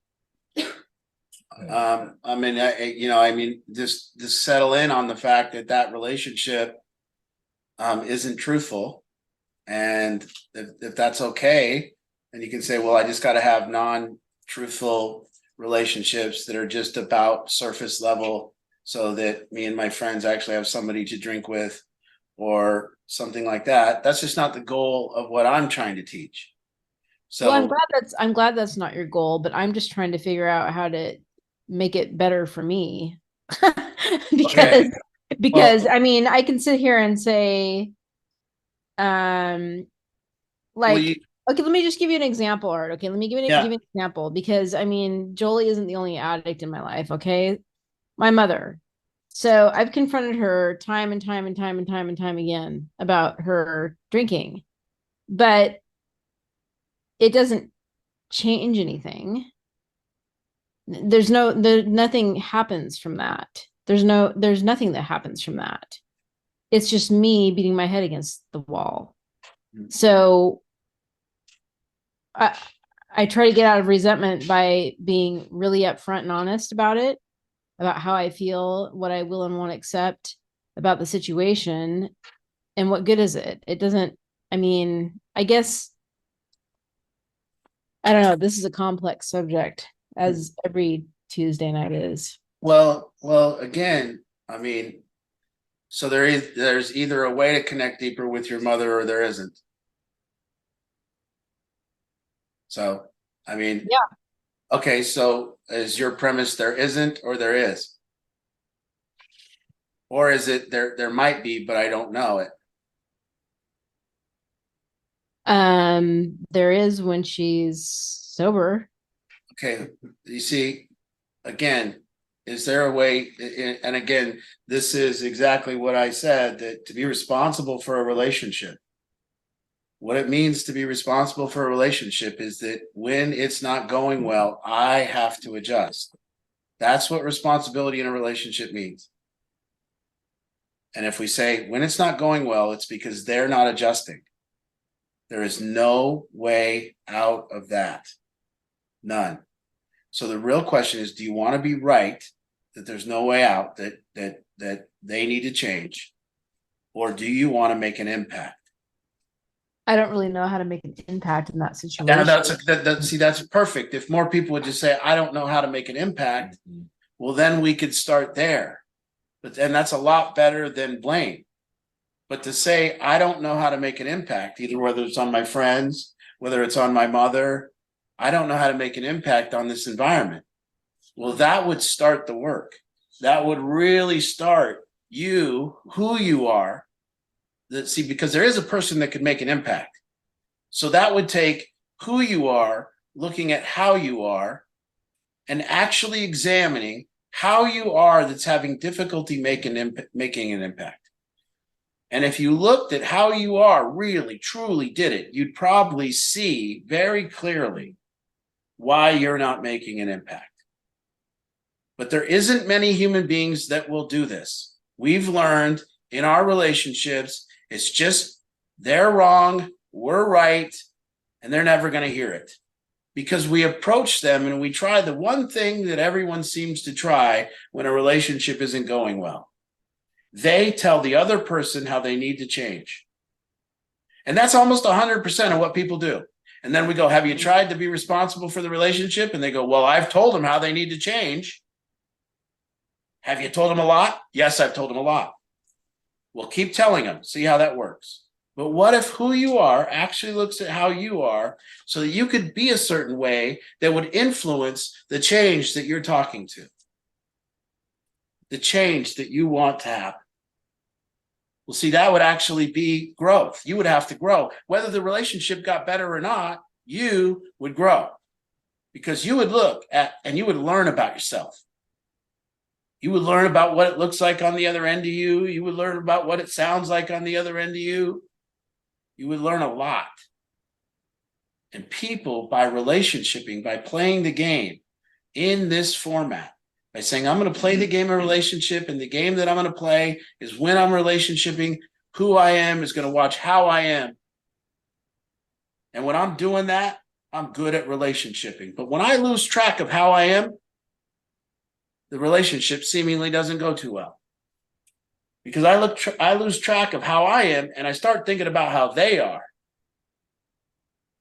F: Just settle in on the fact that that relationship isn't truthful, and if that's okay, then you can say, well, I just got to have non-truthful relationships that are just about surface level, so that me and my friends actually have somebody to drink with, or something like that. That's just not the goal of what I'm trying to teach. So
J: Well, I'm glad that's not your goal, but I'm just trying to figure out how to make it better for me. because I mean, I can sit here and say, okay, let me just give you an example, Art. Okay, let me give you an example, because I mean, Jolie isn't the only addict in my life. Okay, my mother. So I've confronted her time and time again about her drinking, but it doesn't change anything. Nothing happens from that. There's nothing that happens from that. It's just me beating my head against the wall. So I try to get out of resentment by being really upfront and honest about it, about how I feel, what I will and won't accept about the situation, and what good is it? It doesn't, I mean, I guess, I don't know, this is a complex subject, as every Tuesday night is.
F: Well, again, I mean, so there's either a way to connect deeper with your mother or there isn't. So, I mean,
J: yeah.
F: Okay, so is your premise there isn't or there is? Or is it there might be, but I don't know it?
J: There is when she's sober.
F: Okay, you see, again, is there a way, and again, this is exactly what I said, that to be responsible for a relationship, what it means to be responsible for a relationship is that when it's not going well, I have to adjust. That's what responsibility in a relationship means. And if we say when it's not going well, it's because they're not adjusting. There is no way out of that. None. So the real question is, do you want to be right that there's no way out, that they need to change? Or do you want to make an impact?
J: I don't really know how to make an impact in that situation.
F: That's perfect. If more people would just say, I don't know how to make an impact, well, then we could start there. And that's a lot better than blame. But to say, I don't know how to make an impact, either whether it's on my friends, whether it's on my mother, I don't know how to make an impact on this environment. Well, that would start the work. That would really start you, who you are. Because there is a person that could make an impact. So that would take who you are, looking at how you are and actually examining how you are that's having difficulty making an impact. And if you looked at how you are really, truly did it, you'd probably see very clearly why you're not making an impact. But there isn't many human beings that will do this. We've learned in our relationships, it's just they're wrong, we're right, and they're never going to hear it. Because we approach them and we try the one thing that everyone seems to try when a relationship isn't going well. They tell the other person how they need to change. And that's almost 100% of what people do. And then we go, have you tried to be responsible for the relationship? And they go, well, I've told them how they need to change. Have you told them a lot? Yes, I've told them a lot. Well, keep telling them, see how that works. But what if who you are actually looks at how you are so that you could be a certain way that would influence the change that you're talking to? The change that you want to happen. Well, see, that would actually be growth. You would have to grow. Whether the relationship got better or not, you would grow. Because you would look at and you would learn about yourself. You would learn about what it looks like on the other end of you. You would learn about what it sounds like on the other end of you. You would learn a lot. And people, by relationshiping, by playing the game in this format, by saying, I'm going to play the game of relationship, and the game that I'm going to play is when I'm relationshiping, who I am is going to watch how I am. And when I'm doing that, I'm good at relationshiping. But when I lose track of how I am, the relationship seemingly doesn't go too well. Because I lose track of how I am, and I start thinking about how they are.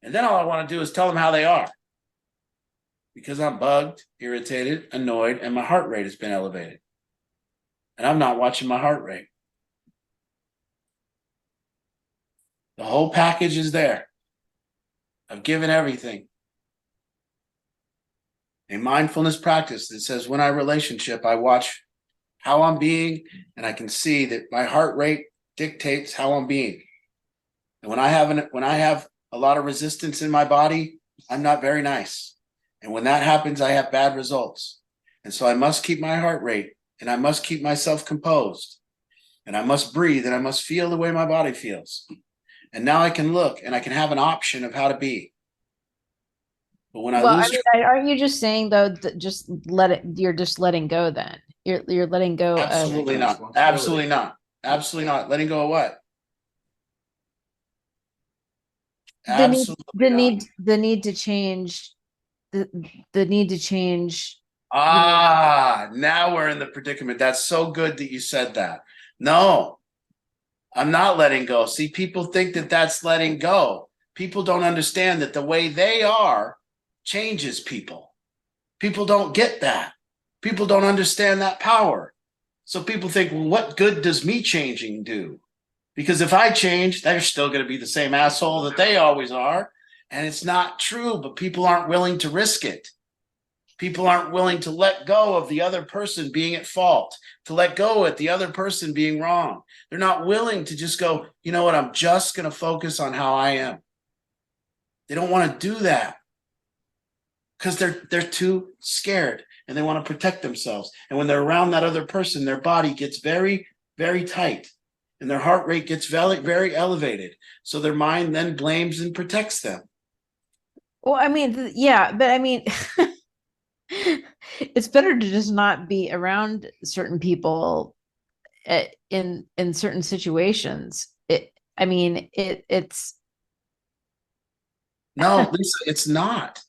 F: And then all I want to do is tell them how they are. Because I'm bugged, irritated, annoyed, and my heart rate has been elevated. And I'm not watching my heart rate. The whole package is there. I've given everything. A mindfulness practice that says when I relationship, I watch how I'm being, and I can see that my heart rate dictates how I'm being. And when I have a lot of resistance in my body, I'm not very nice. And when that happens, I have bad results. And so I must keep my heart rate, and I must keep myself composed, and I must breathe, and I must feel the way my body feels. And now I can look and I can have an option of how to be. But when
J: aren't you just saying though, that just let it, you're just letting go then? You're letting go
F: absolutely
J: of
F: not. Absolutely not. Absolutely not. Letting go of what?
J: the need to change the need to change.
F: Now we're in the predicament. That's so good that you said that. No, I'm not letting go. See, people think that that's letting go. People don't understand that the way they are changes people. People don't get that. People don't understand that power. So people think, well, what good does me changing do? Because if I change, they're still going to be the same asshole that they always are. And it's not true, but people aren't willing to risk it. People aren't willing to let go of the other person being at fault, to let go of the other person being wrong. They're not willing to just go, you know what, I'm just going to focus on how I am. They don't want to do that because they're too scared and they want to protect themselves. And when they're around that other person, their body gets very, very tight and their heart rate gets very, very elevated. So their mind then blames and protects them.
J: Well, I mean, yeah, but I mean, it's better to just not be around certain people in certain situations. It's
F: no, Lisa, it's not.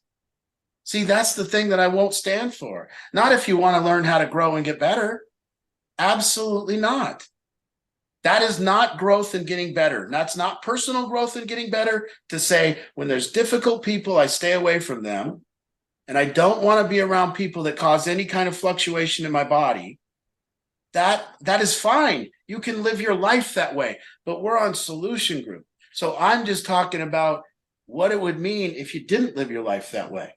F: See, that's the thing that I won't stand for. Not if you want to learn how to grow and get better. Absolutely not. That is not growth and getting better. That's not personal growth and getting better to say when there's difficult people, I stay away from them. And I don't want to be around people that cause any kind of fluctuation in my body. That is fine. You can live your life that way, but we're on Solution Group. So I'm just talking about what it would mean if you didn't live your life that way.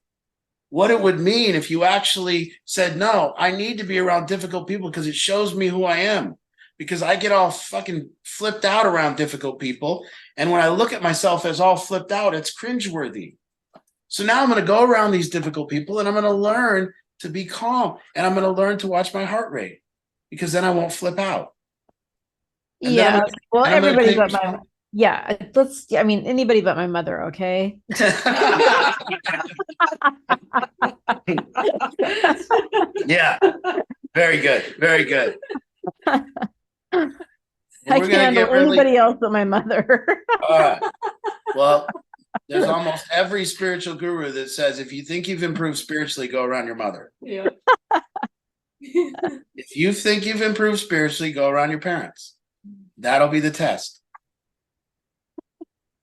F: What it would mean if you actually said, no, I need to be around difficult people because it shows me who I am. Because I get all fucking flipped out around difficult people. And when I look at myself as all flipped out, it's cringeworthy. So now I'm going to go around these difficult people and I'm going to learn to be calm and I'm going to learn to watch my heart rate because then I won't flip out. And then I'm
J: Yeah.
F: gonna-
J: Well,
F: and I'm gonna
J: everybody
F: take-
J: but my, yeah, I mean, anybody but my mother, okay?
F: Yeah, very good, very good.
J: I
F: We're
J: can't
F: gonna
J: handle
F: get really.
J: anybody else but my mother.
F: All right. Well, there's almost every spiritual guru that says if you think you've improved spiritually, go around your mother.
A: Yeah.
F: If you think you've improved spiritually, go around your parents. That'll be the test.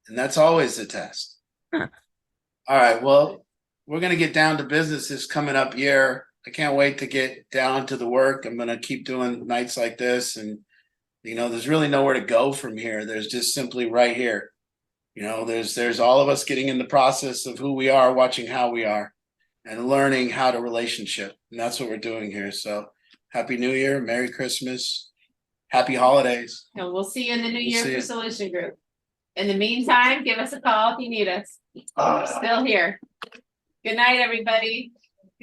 F: And that's always the test. All right. Well, we're going to get down to business this coming up year. I can't wait to get down to the work. I'm going to keep doing nights like this. And, you know, there's really nowhere to go from here. There's just simply right here. You know, there's all of us getting in the process of who we are, watching how we are, and learning how to relationship. And that's what we're doing here. So Happy New Year, Merry Christmas, Happy Holidays.
A: And we'll see you in the new
F: We'll
A: year
F: see
A: for
F: you.
A: Solution Group. In the meantime, give us a call if you need us. We're still here. Good night, everybody.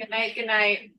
A: Good night, good night.